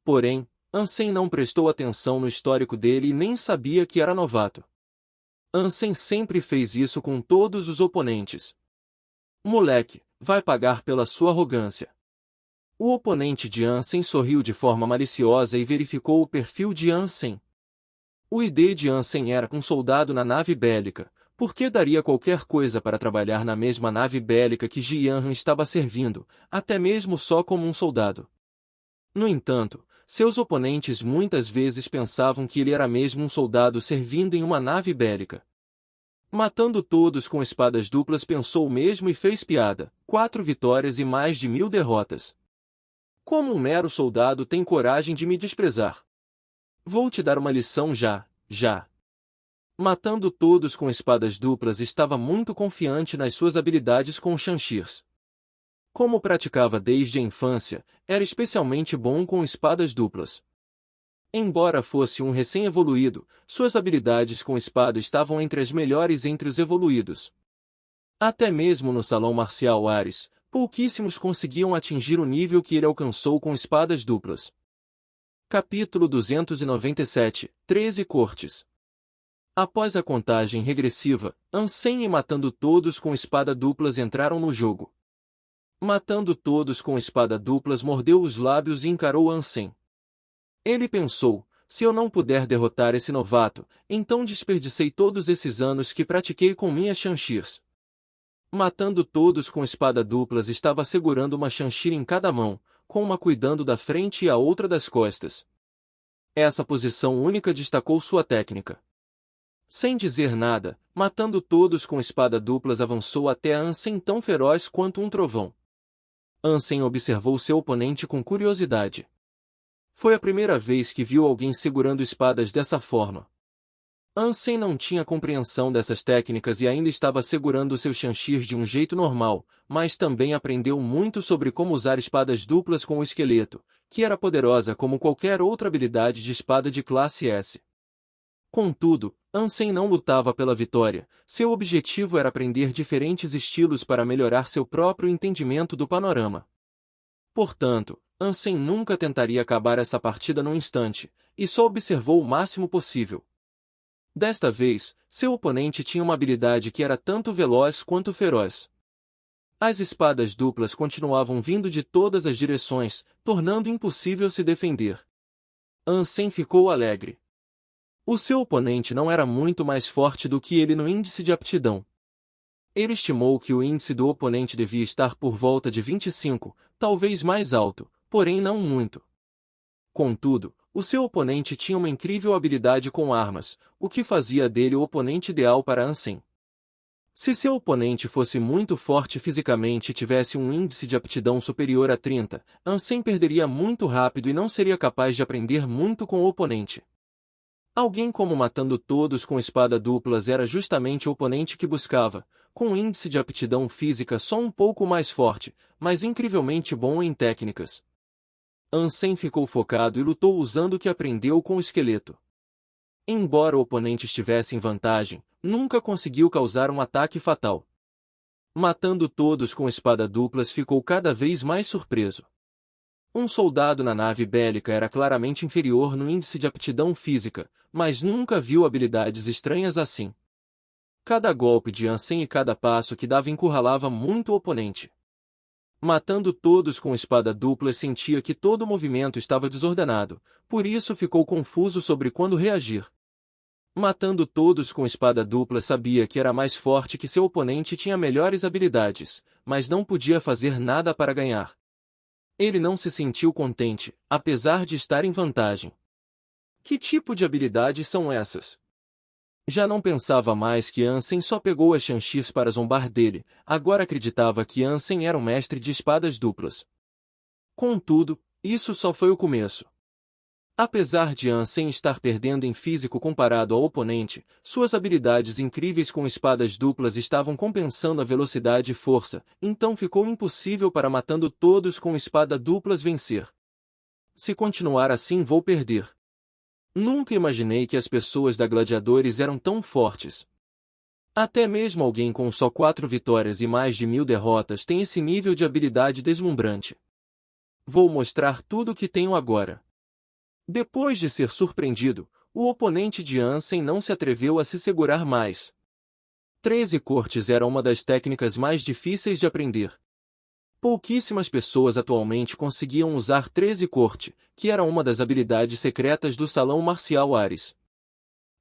Porém, Ansem não prestou atenção no histórico dele e nem sabia que era novato. Ansem sempre fez isso com todos os oponentes. Moleque, vai pagar pela sua arrogância. O oponente de Ansem sorriu de forma maliciosa e verificou o perfil de Ansem. O ID de Ansem era um soldado na nave bélica, porque daria qualquer coisa para trabalhar na mesma nave bélica que Ji Yanran estava servindo, até mesmo só como um soldado. No entanto, seus oponentes muitas vezes pensavam que ele era mesmo um soldado servindo em uma nave bélica. Matando todos com espadas duplas, pensou mesmo e fez piada, 4 vitórias e mais de 1000 derrotas. Como um mero soldado tem coragem de me desprezar? Vou te dar uma lição já. Matando todos com espadas duplas, estava muito confiante nas suas habilidades com Shamshirs. Como praticava desde a infância, era especialmente bom com espadas duplas. Embora fosse um recém-evoluído, suas habilidades com espada estavam entre as melhores entre os evoluídos. Até mesmo no Salão Marcial Ares, pouquíssimos conseguiam atingir o nível que ele alcançou com espadas duplas. Capítulo 297, 13 Cortes. Após a contagem regressiva, Ansem e matando todos com espada duplas entraram no jogo. Matando todos com espada duplas, mordeu os lábios e encarou Ansem. Ele pensou, se eu não puder derrotar esse novato, então desperdicei todos esses anos que pratiquei com minhas Chanshirs. Matando todos com espada duplas, estava segurando uma Shanshir em cada mão, com uma cuidando da frente e a outra das costas. Essa posição única destacou sua técnica. Sem dizer nada, matando todos com espada duplas, avançou até Ansem tão feroz quanto um trovão. Ansem observou seu oponente com curiosidade. Foi a primeira vez que viu alguém segurando espadas dessa forma. Ansem não tinha compreensão dessas técnicas e ainda estava segurando seu Shanshir de um jeito normal, mas também aprendeu muito sobre como usar espadas duplas com o esqueleto, que era poderosa como qualquer outra habilidade de espada de classe S. Contudo, Ansem não lutava pela vitória, seu objetivo era aprender diferentes estilos para melhorar seu próprio entendimento do panorama. Portanto, Ansem nunca tentaria acabar essa partida num instante, e só observou o máximo possível. Desta vez, seu oponente tinha uma habilidade que era tanto veloz quanto feroz. As espadas duplas continuavam vindo de todas as direções, tornando impossível se defender. Ansem ficou alegre. O seu oponente não era muito mais forte do que ele no índice de aptidão. Ele estimou que o índice do oponente devia estar por volta de 25, talvez mais alto, porém não muito. Contudo, o seu oponente tinha uma incrível habilidade com armas, o que fazia dele o oponente ideal para Ansem. Se seu oponente fosse muito forte fisicamente e tivesse um índice de aptidão superior a 30, Ansem perderia muito rápido e não seria capaz de aprender muito com o oponente. Alguém como matando todos com espada duplas era justamente o oponente que buscava, com um índice de aptidão física só um pouco mais forte, mas incrivelmente bom em técnicas. Ansem ficou focado e lutou usando o que aprendeu com o esqueleto. Embora o oponente estivesse em vantagem, nunca conseguiu causar um ataque fatal. Matando todos com espada duplas, ficou cada vez mais surpreso. Um soldado na nave bélica era claramente inferior no índice de aptidão física, mas nunca viu habilidades estranhas assim. Cada golpe de Ansem e cada passo que dava encurralava muito o oponente. Matando todos com espada dupla, sentia que todo o movimento estava desordenado, por isso ficou confuso sobre quando reagir. Matando todos com espada dupla, sabia que era mais forte que seu oponente e tinha melhores habilidades, mas não podia fazer nada para ganhar. Ele não se sentiu contente, apesar de estar em vantagem. Que tipo de habilidades são essas? Já não pensava mais que Ansem só pegou as Chanshirs para zombar dele, agora acreditava que Ansem era um mestre de espadas duplas. Contudo, isso só foi o começo. Apesar de Ansem estar perdendo em físico comparado ao oponente, suas habilidades incríveis com espadas duplas estavam compensando a velocidade e força, então ficou impossível para matando todos com espada duplas vencer. Se continuar assim, vou perder. Nunca imaginei que as pessoas da Gladiadores eram tão fortes. Até mesmo alguém com só 4 vitórias e mais de 1000 derrotas tem esse nível de habilidade deslumbrante. Vou mostrar tudo o que tenho agora. Depois de ser surpreendido, o oponente de Ansem não se atreveu a se segurar mais. 13 cortes era uma das técnicas mais difíceis de aprender. Pouquíssimas pessoas atualmente conseguiam usar 13 corte, que era uma das habilidades secretas do Salão Marcial Ares.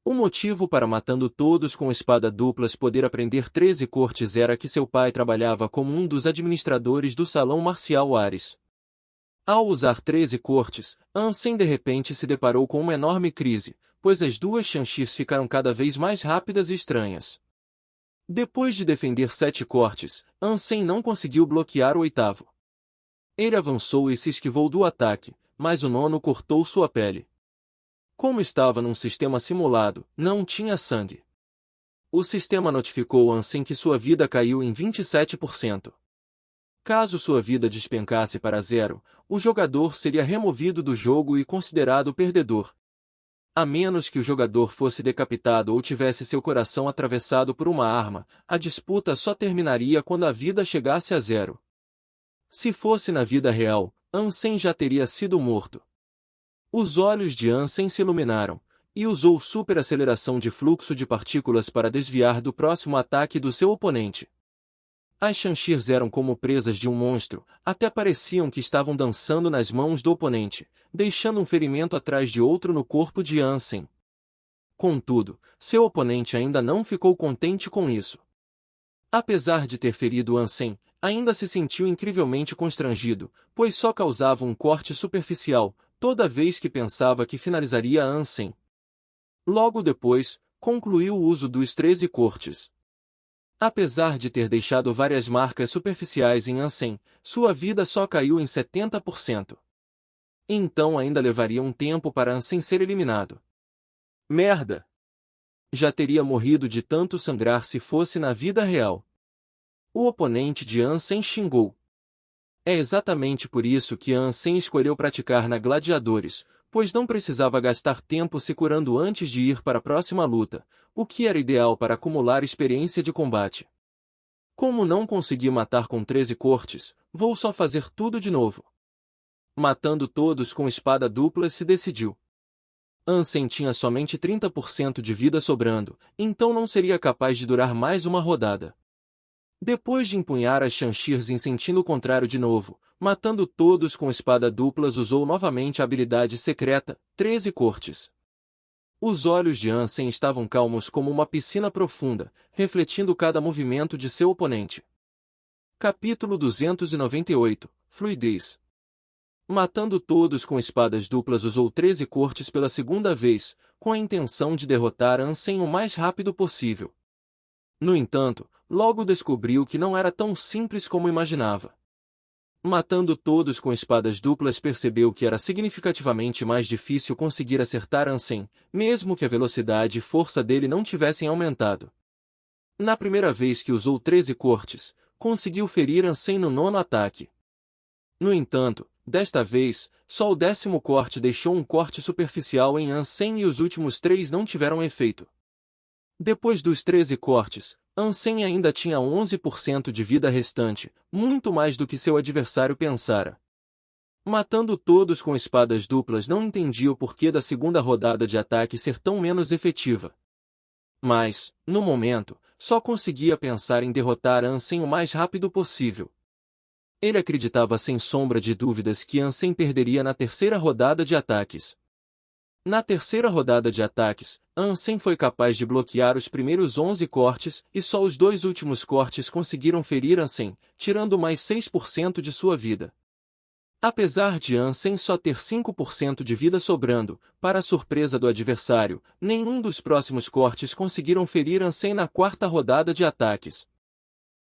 O motivo para matando todos com espada duplas poder aprender 13 cortes era que seu pai trabalhava como um dos administradores do Salão Marcial Ares. Ao usar 13 cortes, Ansem de repente se deparou com uma enorme crise, pois as duas Chanshirs ficaram cada vez mais rápidas e estranhas. Depois de defender 7 cortes, Ansem não conseguiu bloquear o 8º. Ele avançou e se esquivou do ataque, mas o 9º cortou sua pele. Como estava num sistema simulado, não tinha sangue. O sistema notificou Ansem que sua vida caiu em 27%. Caso sua vida despencasse para 0, o jogador seria removido do jogo e considerado perdedor. A menos que o jogador fosse decapitado ou tivesse seu coração atravessado por uma arma, a disputa só terminaria quando a vida chegasse a 0. Se fosse na vida real, Ansem já teria sido morto. Os olhos de Ansem se iluminaram, e usou superaceleração de fluxo de partículas para desviar do próximo ataque do seu oponente. As Chanshirs eram como presas de um monstro, até pareciam que estavam dançando nas mãos do oponente, deixando um ferimento atrás de outro no corpo de Ansem. Contudo, seu oponente ainda não ficou contente com isso. Apesar de ter ferido Ansem, ainda se sentiu incrivelmente constrangido, pois só causava um corte superficial, toda vez que pensava que finalizaria Ansem. Logo depois, concluiu o uso dos 13 cortes. Apesar de ter deixado várias marcas superficiais em Ansem, sua vida só caiu em 70%. Então ainda levaria um tempo para Ansem ser eliminado. Merda! Já teria morrido de tanto sangrar se fosse na vida real. O oponente de Ansem xingou. É exatamente por isso que Ansem escolheu praticar na Gladiadores, pois não precisava gastar tempo se curando antes de ir para a próxima luta, o que era ideal para acumular experiência de combate. Como não consegui matar com 13 cortes, vou só fazer tudo de novo. Matando todos com espada dupla se decidiu. Ansem tinha somente 30% de vida sobrando, então não seria capaz de durar mais uma rodada. Depois de empunhar as Chanshirs em sentido contrário de novo, matando todos com espada duplas, usou novamente a habilidade secreta, 13 cortes. Os olhos de Ansem estavam calmos como uma piscina profunda, refletindo cada movimento de seu oponente. Capítulo 298 – Fluidez. Matando todos com espadas duplas, usou 13 cortes pela segunda vez, com a intenção de derrotar Ansem o mais rápido possível. No entanto, logo descobriu que não era tão simples como imaginava. Matando todos com espadas duplas, percebeu que era significativamente mais difícil conseguir acertar Ansem, mesmo que a velocidade e força dele não tivessem aumentado. Na primeira vez que usou 13 cortes, conseguiu ferir Ansem no 9º ataque. No entanto, desta vez, só o 10º corte deixou um corte superficial em Ansem e os últimos 3 não tiveram efeito. Depois dos 13 cortes, Ansem ainda tinha 11% de vida restante, muito mais do que seu adversário pensara. Matando todos com espadas duplas, não entendia o porquê da segunda rodada de ataque ser tão menos efetiva. Mas, no momento, só conseguia pensar em derrotar Ansem o mais rápido possível. Ele acreditava sem sombra de dúvidas que Ansem perderia na terceira rodada de ataques. Na terceira rodada de ataques, Ansem foi capaz de bloquear os primeiros 11 cortes e só os 2 últimos cortes conseguiram ferir Ansem, tirando mais 6% de sua vida. Apesar de Ansem só ter 5% de vida sobrando, para a surpresa do adversário, nenhum dos próximos cortes conseguiram ferir Ansem na quarta rodada de ataques.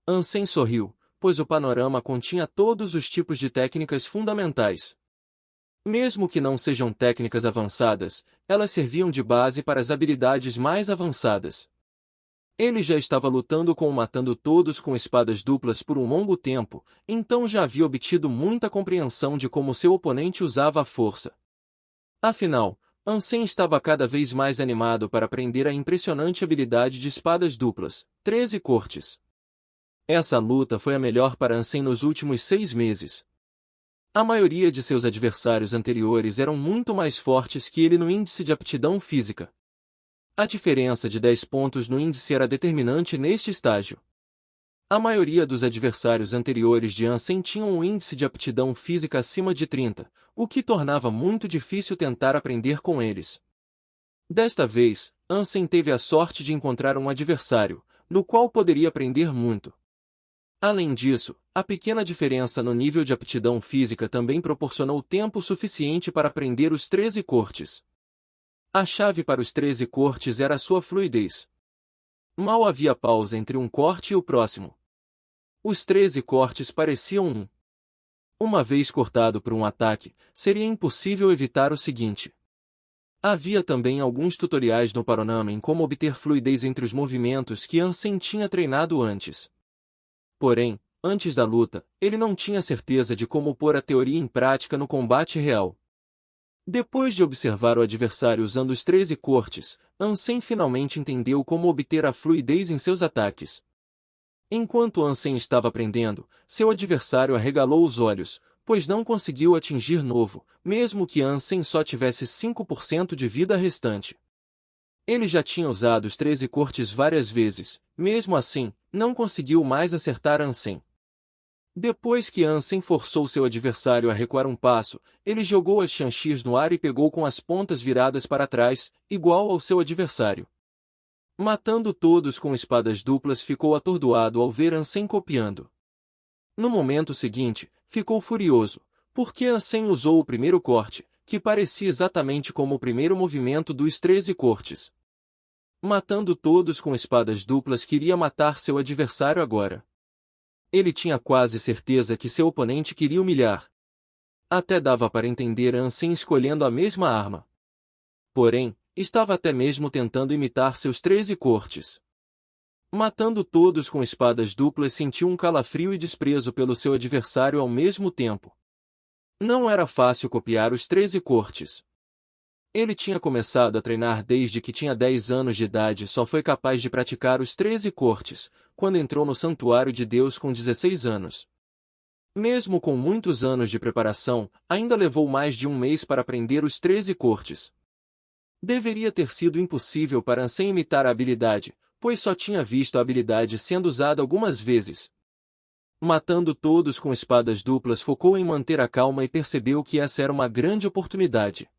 Ansem sorriu, pois o panorama continha todos os tipos de técnicas fundamentais. Mesmo que não sejam técnicas avançadas, elas serviam de base para as habilidades mais avançadas. Ele já estava lutando com o matando todos com espadas duplas por um longo tempo, então já havia obtido muita compreensão de como seu oponente usava a força. Afinal, Ansem estava cada vez mais animado para aprender a impressionante habilidade de espadas duplas, 13 cortes. Essa luta foi a melhor para Ansem nos últimos 6 meses. A maioria de seus adversários anteriores eram muito mais fortes que ele no índice de aptidão física. A diferença de 10 pontos no índice era determinante neste estágio. A maioria dos adversários anteriores de Ansem tinham um índice de aptidão física acima de 30, o que tornava muito difícil tentar aprender com eles. Desta vez, Ansem teve a sorte de encontrar um adversário, no qual poderia aprender muito. Além disso, a pequena diferença no nível de aptidão física também proporcionou tempo suficiente para aprender os 13 cortes. A chave para os 13 cortes era a sua fluidez. Mal havia pausa entre um corte e o próximo. Os 13 cortes pareciam um. Uma vez cortado por um ataque, seria impossível evitar o seguinte. Havia também alguns tutoriais no panorama em como obter fluidez entre os movimentos que Ansem tinha treinado antes. Porém, antes da luta, ele não tinha certeza de como pôr a teoria em prática no combate real. Depois de observar o adversário usando os 13 cortes, Ansem finalmente entendeu como obter a fluidez em seus ataques. Enquanto Ansem estava aprendendo, seu adversário arregalou os olhos, pois não conseguiu atingir novo, mesmo que Ansem só tivesse 5% de vida restante. Ele já tinha usado os 13 cortes várias vezes, mesmo assim, não conseguiu mais acertar Ansem. Depois que Ansem forçou seu adversário a recuar um passo, ele jogou as chanchis no ar e pegou com as pontas viradas para trás, igual ao seu adversário. Matando todos com espadas duplas, ficou atordoado ao ver Ansem copiando. No momento seguinte, ficou furioso, porque Ansem usou o primeiro corte, que parecia exatamente como o primeiro movimento dos 13 cortes. Matando todos com espadas duplas, queria matar seu adversário agora. Ele tinha quase certeza que seu oponente queria humilhar. Até dava para entender Ansem escolhendo a mesma arma. Porém, estava até mesmo tentando imitar seus 13 cortes. Matando todos com espadas duplas, sentiu um calafrio e desprezo pelo seu adversário ao mesmo tempo. Não era fácil copiar os 13 cortes. Ele tinha começado a treinar desde que tinha 10 anos de idade e só foi capaz de praticar os 13 cortes, quando entrou no Santuário de Deus com 16 anos. Mesmo com muitos anos de preparação, ainda levou mais de um mês para aprender os 13 cortes. Deveria ter sido impossível para Ansem imitar a habilidade, pois só tinha visto a habilidade sendo usada algumas vezes. Matando todos com espadas duplas, focou em manter a calma e percebeu que essa era uma grande oportunidade.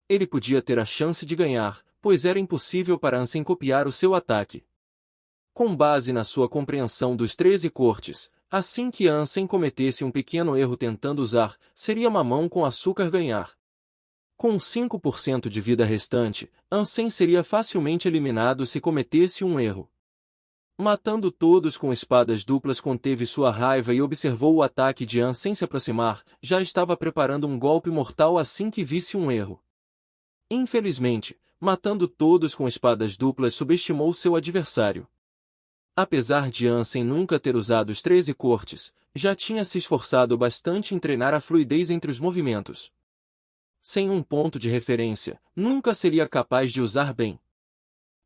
Ele podia ter a chance de ganhar, pois era impossível para Ansem copiar o seu ataque. Com base na sua compreensão dos 13 cortes, assim que Ansem cometesse um pequeno erro tentando usar, seria mamão com açúcar ganhar. Com 5% de vida restante, Ansem seria facilmente eliminado se cometesse um erro. Matando todos com espadas duplas, conteve sua raiva e observou o ataque de Ansem se aproximar, já estava preparando um golpe mortal assim que visse um erro. Infelizmente, matando todos com espadas duplas, subestimou seu adversário. Apesar de Ansem nunca ter usado os 13 cortes, já tinha se esforçado bastante em treinar a fluidez entre os movimentos. Sem um ponto de referência, nunca seria capaz de usar bem.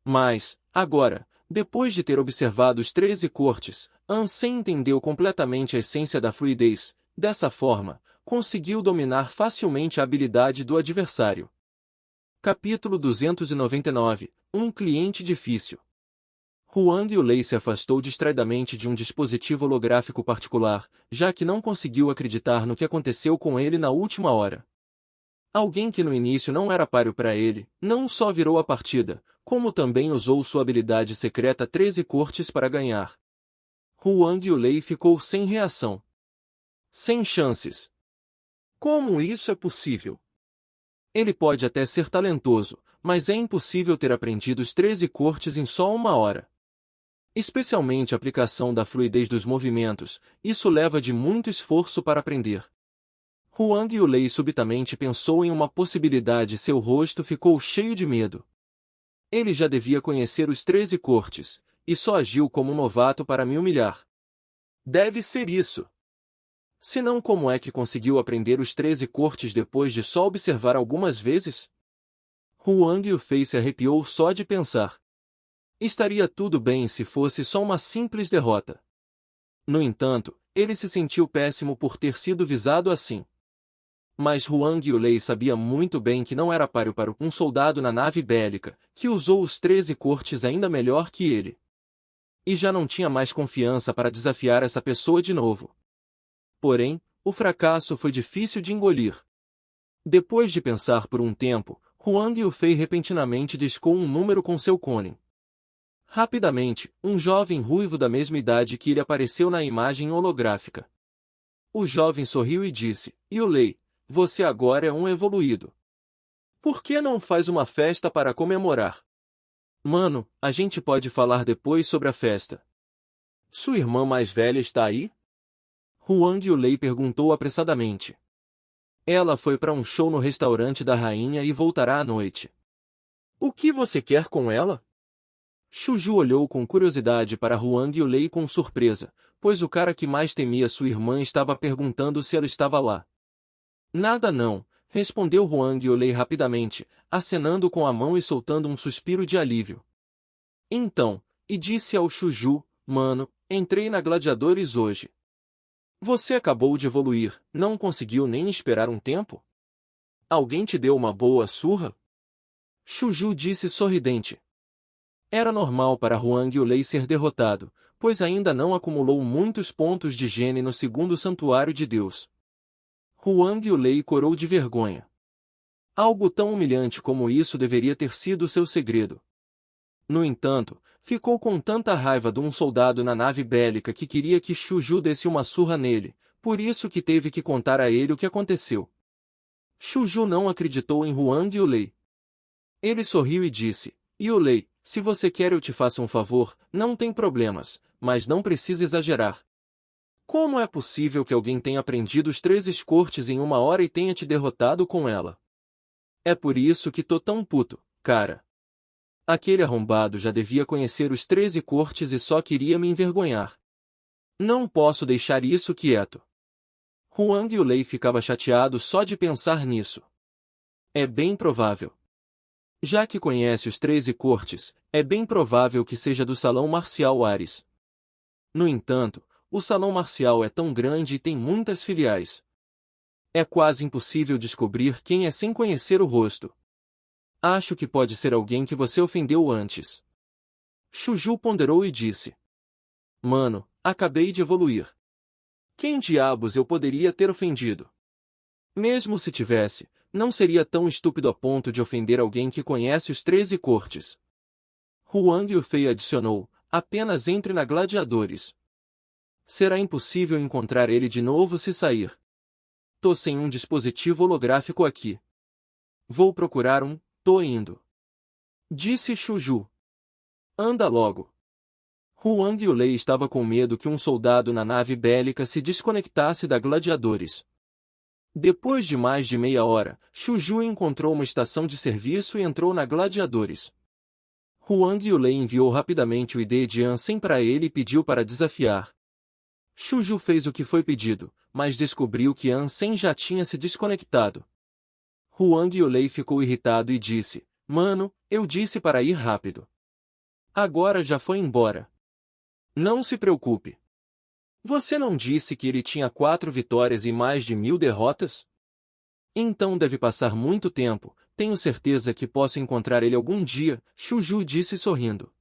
Mas, agora, depois de ter observado os 13 cortes, Ansem entendeu completamente a essência da fluidez. Dessa forma, conseguiu dominar facilmente a habilidade do adversário. Capítulo 299 – Um cliente difícil. Huang Yulei se afastou distraidamente de um dispositivo holográfico particular, já que não conseguiu acreditar no que aconteceu com ele na última hora. Alguém que no início não era páreo para ele, não só virou a partida, como também usou sua habilidade secreta 13 cortes para ganhar. Huang Yulei ficou sem reação. Sem chances. Como isso é possível? Ele pode até ser talentoso, mas é impossível ter aprendido os 13 cortes em só uma hora. Especialmente a aplicação da fluidez dos movimentos, isso leva de muito esforço para aprender. Huang Yulei subitamente pensou em uma possibilidade e seu rosto ficou cheio de medo. Ele já devia conhecer os 13 cortes, e só agiu como um novato para me humilhar. Deve ser isso. Senão, como é que conseguiu aprender os 13 cortes depois de só observar algumas vezes? Huang Yufei se arrepiou só de pensar. Estaria tudo bem se fosse só uma simples derrota. No entanto, ele se sentiu péssimo por ter sido visado assim. Mas Huang Yulei sabia muito bem que não era páreo para um soldado na nave bélica, que usou os 13 cortes ainda melhor que ele. E já não tinha mais confiança para desafiar essa pessoa de novo. Porém, o fracasso foi difícil de engolir. Depois de pensar por um tempo, Huang Yufei repentinamente discou um número com seu cone. Rapidamente, um jovem ruivo da mesma idade que ele apareceu na imagem holográfica. O jovem sorriu e disse: Yulei, você agora é um evoluído. Por que não faz uma festa para comemorar? Mano, a gente pode falar depois sobre a festa. Sua irmã mais velha está aí? Huang Yulei perguntou apressadamente. Ela foi para um show no restaurante da rainha e voltará à noite. O que você quer com ela? Shuju olhou com curiosidade para Huang Yulei com surpresa, pois o cara que mais temia sua irmã estava perguntando se ela estava lá. Nada não, respondeu Huang Yulei rapidamente, acenando com a mão e soltando um suspiro de alívio. Então, e disse ao Shuju, mano, entrei na Gladiadores hoje. Você acabou de evoluir, não conseguiu nem esperar um tempo? Alguém te deu uma boa surra? Shuju disse sorridente. Era normal para Huang Yulei ser derrotado, pois ainda não acumulou muitos pontos de gene no segundo santuário de Deus. Huang Yulei corou de vergonha. Algo tão humilhante como isso deveria ter sido seu segredo. No entanto, ficou com tanta raiva de um soldado na nave bélica que queria que Shuju desse uma surra nele, por isso que teve que contar a ele o que aconteceu. Shuju não acreditou em Huang Yulei. Ele sorriu e disse, Yulei, se você quer eu te faça um favor, não tem problemas, mas não precisa exagerar. Como é possível que alguém tenha aprendido os 13 cortes em 1 hora e tenha te derrotado com ela? É por isso que tô tão puto, cara. Aquele arrombado já devia conhecer os 13 cortes e só queria me envergonhar. Não posso deixar isso quieto. Huang Yulei ficava chateado só de pensar nisso. É bem provável. Já que conhece os 13 cortes, é bem provável que seja do Salão Marcial Ares. No entanto, o Salão Marcial é tão grande e tem muitas filiais. É quase impossível descobrir quem é sem conhecer o rosto. Acho que pode ser alguém que você ofendeu antes. Shuju ponderou e disse. Mano, acabei de evoluir. Quem diabos eu poderia ter ofendido? Mesmo se tivesse, não seria tão estúpido a ponto de ofender alguém que conhece os 13 cortes. Huang Yufei adicionou, apenas entre na Gladiadores. Será impossível encontrar ele de novo se sair. Tô sem um dispositivo holográfico aqui. Vou procurar um, tô indo. Disse Shuju. Anda logo. Huang Yulei estava com medo que um soldado na nave bélica se desconectasse da Gladiadores. Depois de mais de meia hora, Shuju encontrou uma estação de serviço e entrou na Gladiadores. Huang Yulei enviou rapidamente o ID de Ansem para ele e pediu para desafiar. Shuju fez o que foi pedido, mas descobriu que Ansem já tinha se desconectado. Huang Yulei ficou irritado e disse, Mano, eu disse para ir rápido. Agora já foi embora. Não se preocupe. Você não disse que ele tinha 4 vitórias e mais de 1000 derrotas? Então deve passar muito tempo, tenho certeza que posso encontrar ele algum dia, Shuju disse sorrindo.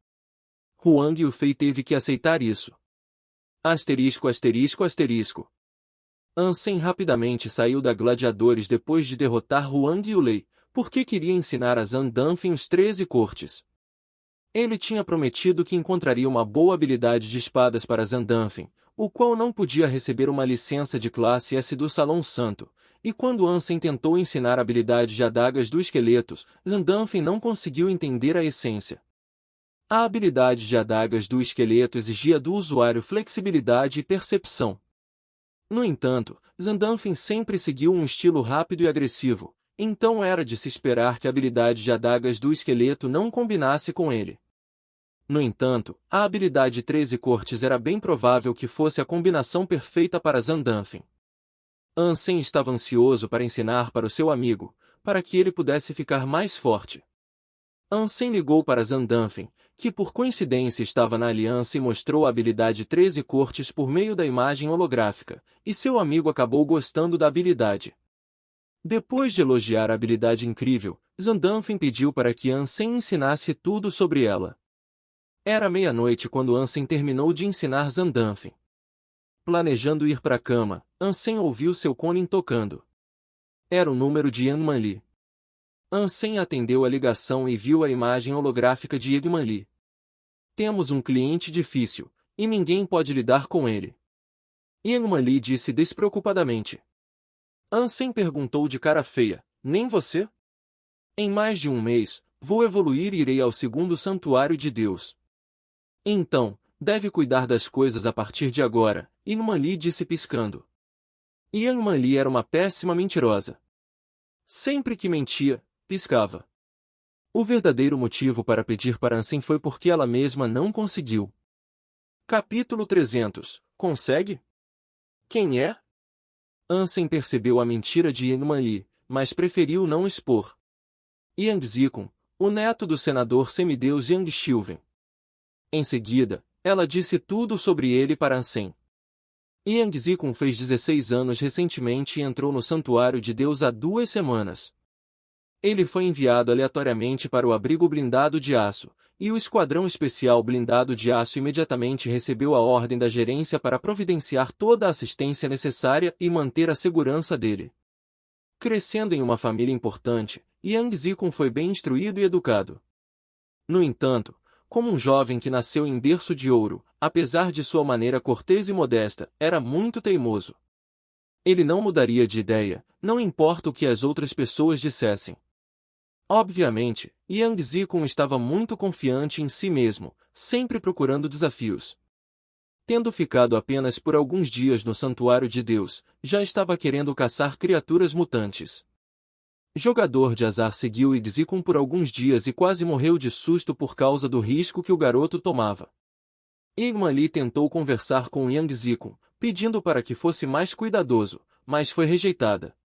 Huang Yufei teve que aceitar isso. Asterisco asterisco asterisco. Ansem rapidamente saiu da Gladiadores depois de derrotar Huang Yulei, porque queria ensinar a Zandanfen os 13 cortes. Ele tinha prometido que encontraria uma boa habilidade de espadas para Zandanfen, o qual não podia receber uma licença de classe S do Salão Santo, e quando Ansem tentou ensinar a habilidade de adagas do esqueletos, Zandanfen não conseguiu entender a essência. A habilidade de adagas do esqueleto exigia do usuário flexibilidade e percepção. No entanto, Zandanfen sempre seguiu um estilo rápido e agressivo, então era de se esperar que a habilidade de adagas do esqueleto não combinasse com ele. No entanto, a habilidade 13 cortes era bem provável que fosse a combinação perfeita para Zandanfen. Ansem estava ansioso para ensinar para o seu amigo, para que ele pudesse ficar mais forte. Ansem ligou para Zandanfen, que por coincidência estava na aliança e mostrou a habilidade 13 cortes por meio da imagem holográfica, e seu amigo acabou gostando da habilidade. Depois de elogiar a habilidade incrível, Zandanfen pediu para que Ansem ensinasse tudo sobre ela. Era meia-noite quando Ansem terminou de ensinar Zandanfen. Planejando ir para a cama, Ansem ouviu seu Konin tocando. Era o número de Yang Manli. Ansem atendeu a ligação e viu a imagem holográfica de Yang Manli. Temos um cliente difícil, e ninguém pode lidar com ele. Yang Manli disse despreocupadamente. Ansem perguntou de cara feia, nem você? Em mais de um mês, vou evoluir e irei ao segundo santuário de Deus. Então, deve cuidar das coisas a partir de agora, Yang Manli disse piscando. Yang Manli era uma péssima mentirosa. Sempre que mentia, piscava. O verdadeiro motivo para pedir para Ansem foi porque ela mesma não conseguiu. Capítulo 300. Consegue? Quem é? Ansem percebeu a mentira de Yang Manli, mas preferiu não expor. Yang Zikun, o neto do senador semideus Yang Shilven. Em seguida, ela disse tudo sobre ele para Ansem. Yang Zikun fez 16 anos recentemente e entrou no santuário de Deus há 2 semanas. Ele foi enviado aleatoriamente para o abrigo blindado de aço, e o esquadrão especial blindado de aço imediatamente recebeu a ordem da gerência para providenciar toda a assistência necessária e manter a segurança dele. Crescendo em uma família importante, Yang Zikun foi bem instruído e educado. No entanto, como um jovem que nasceu em berço de ouro, apesar de sua maneira cortês e modesta, era muito teimoso. Ele não mudaria de ideia, não importa o que as outras pessoas dissessem. Obviamente, Yang Zikun estava muito confiante em si mesmo, sempre procurando desafios. Tendo ficado apenas por alguns dias no santuário de Deus, já estava querendo caçar criaturas mutantes. Jogador de azar seguiu Yang Zikun por alguns dias e quase morreu de susto por causa do risco que o garoto tomava. Igman Li tentou conversar com Yang Zikun, pedindo para que fosse mais cuidadoso, mas foi rejeitada.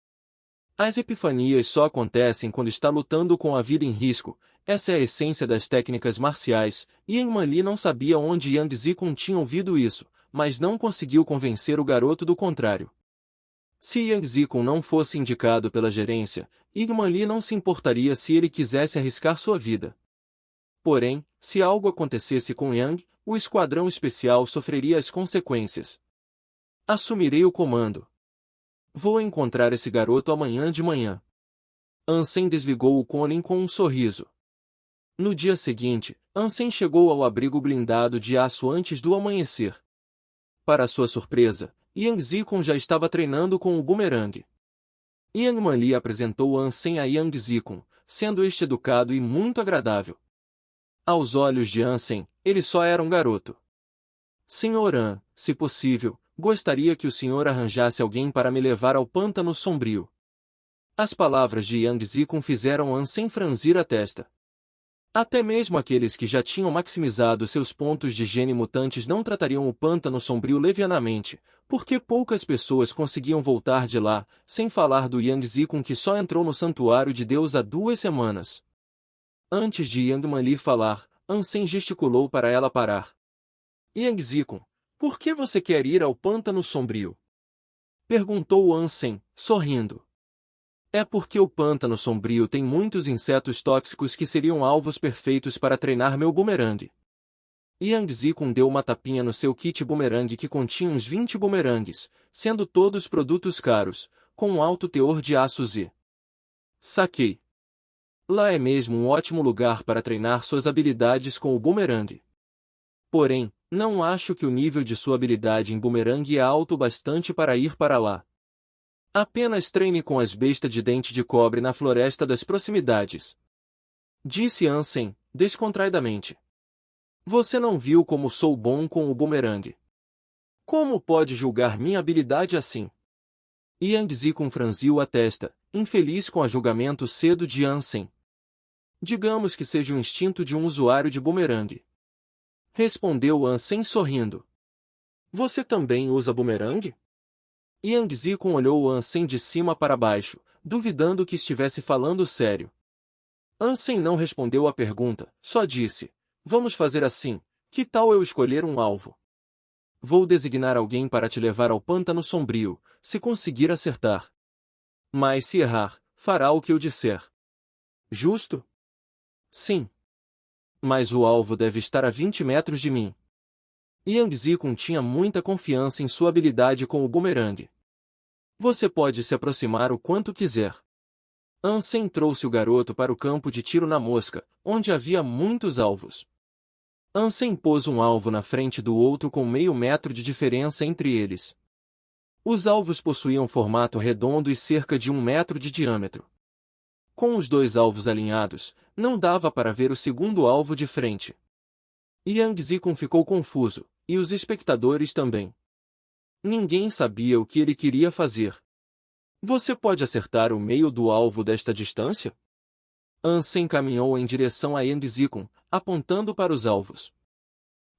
As epifanias só acontecem quando está lutando com a vida em risco, essa é a essência das técnicas marciais, e Igman Li não sabia onde Yang Zikun tinha ouvido isso, mas não conseguiu convencer o garoto do contrário. Se Yang Zikun não fosse indicado pela gerência, Igman Li não se importaria se ele quisesse arriscar sua vida. Porém, se algo acontecesse com Yang, o esquadrão especial sofreria as consequências. Assumirei o comando. Vou encontrar esse garoto amanhã de manhã. Ansem desligou o cone com um sorriso. No dia seguinte, Ansem chegou ao abrigo blindado de aço antes do amanhecer. Para sua surpresa, Yang Zikun já estava treinando com o bumerangue. Igman Li apresentou Ansem a Yang Zikun, sendo este educado e muito agradável. Aos olhos de Ansem, ele só era um garoto. Senhor An, se possível, gostaria que o senhor arranjasse alguém para me levar ao pântano sombrio. As palavras de Yang Zikun fizeram Ansem franzir a testa. Até mesmo aqueles que já tinham maximizado seus pontos de gene mutantes não tratariam o pântano sombrio levianamente, porque poucas pessoas conseguiam voltar de lá, sem falar do Yang Zikun que só entrou no santuário de Deus há 2 semanas. Antes de Igman Li falar, Ansem gesticulou para ela parar. Yang Zikun, por que você quer ir ao pântano sombrio? Perguntou Ansem, sorrindo. É porque o pântano sombrio tem muitos insetos tóxicos que seriam alvos perfeitos para treinar meu bumerangue. Yang Zikun deu uma tapinha no seu kit bumerangue que continha uns 20 bumerangues, sendo todos produtos caros, com um alto teor de aço Z. Saquei. Lá é mesmo um ótimo lugar para treinar suas habilidades com o bumerangue. Porém, não acho que o nível de sua habilidade em bumerangue é alto bastante para ir para lá. Apenas treine com as bestas de dente de cobre na floresta das proximidades. Disse Ansem, descontraidamente. Você não viu como sou bom com o bumerangue. Como pode julgar minha habilidade assim? Yang Zikun franziu a testa, infeliz com o julgamento cedo de Ansem. Digamos que seja o instinto de um usuário de bumerangue. Respondeu Ansem sorrindo. Você também usa bumerangue? Yang Zikun olhou Ansem de cima para baixo, duvidando que estivesse falando sério. Ansem não respondeu à pergunta, só disse, vamos fazer assim, que tal eu escolher um alvo? Vou designar alguém para te levar ao pântano sombrio, se conseguir acertar. Mas se errar, fará o que eu disser. Justo? Sim. Mas o alvo deve estar a 20 metros de mim. Yang Zikun tinha muita confiança em sua habilidade com o bumerangue. Você pode se aproximar o quanto quiser. Ansem trouxe o garoto para o campo de tiro na mosca, onde havia muitos alvos. Ansem pôs um alvo na frente do outro com meio metro de diferença entre eles. Os alvos possuíam formato redondo e cerca de 1 metro de diâmetro. Com os 2 alvos alinhados, não dava para ver o segundo alvo de frente. Yang Zikun ficou confuso, e os espectadores também. Ninguém sabia o que ele queria fazer. Você pode acertar o meio do alvo desta distância? Ansem caminhou em direção a Yang Zikun, apontando para os alvos.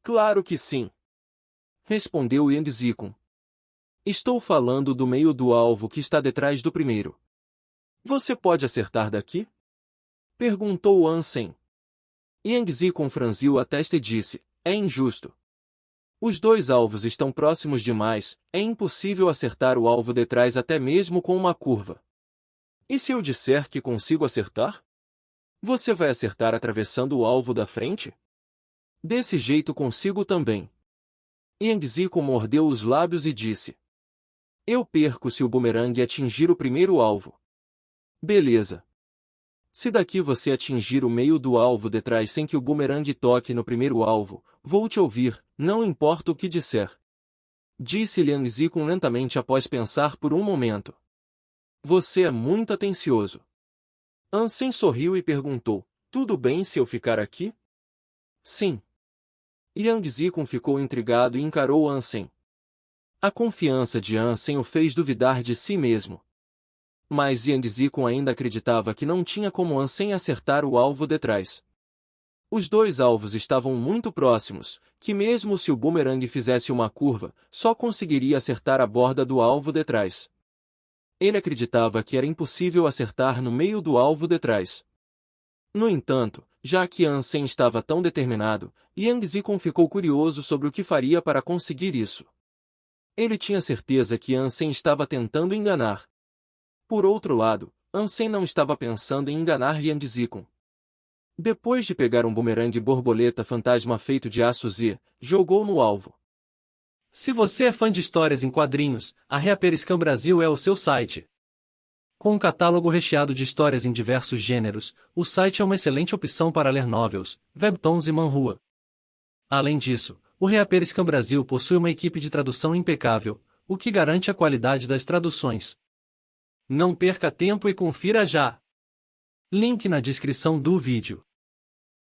Claro que sim. Respondeu Yang Zikun. Estou falando do meio do alvo que está detrás do primeiro. Você pode acertar daqui? Perguntou Ansem. Yang Zikun franziu a testa e disse, é injusto. Os 2 alvos estão próximos demais, é impossível acertar o alvo detrás até mesmo com uma curva. E se eu disser que consigo acertar? Você vai acertar atravessando o alvo da frente? Desse jeito consigo também. Yang Zico mordeu os lábios e disse: Eu perco se o bumerangue atingir o primeiro alvo. Beleza. Se daqui você atingir o meio do alvo de trás sem que o bumerangue toque no primeiro alvo, vou te ouvir, não importa o que disser. Disse Yang Zico lentamente após pensar por um momento. Você é muito atencioso. Ansem sorriu e perguntou: Tudo bem se eu ficar aqui? Sim. Yang Zico ficou intrigado e encarou Ansem. A confiança de Ansem o fez duvidar de si mesmo. Mas Yang Zico ainda acreditava que não tinha como Ansem acertar o alvo de trás. Os dois alvos estavam muito próximos, que mesmo se o bumerangue fizesse uma curva, só conseguiria acertar a borda do alvo de trás. Ele acreditava que era impossível acertar no meio do alvo de trás. No entanto, já que Ansem estava tão determinado, Yang Zico ficou curioso sobre o que faria para conseguir isso. Ele tinha certeza que Ansem estava tentando enganar. Por outro lado, Ansem não estava pensando em enganar Yang Zico. Depois de pegar um bumerangue borboleta fantasma feito de aço Z, jogou no alvo. Se você é fã de histórias em quadrinhos, a Reaperiscan Brasil é o seu site. Com um catálogo recheado de histórias em diversos gêneros, o site é uma excelente opção para ler novels, webtoons e manhua. Além disso, o Reaperiscan Brasil possui uma equipe de tradução impecável, o que garante a qualidade das traduções. Não perca tempo e confira já! Link na descrição do vídeo.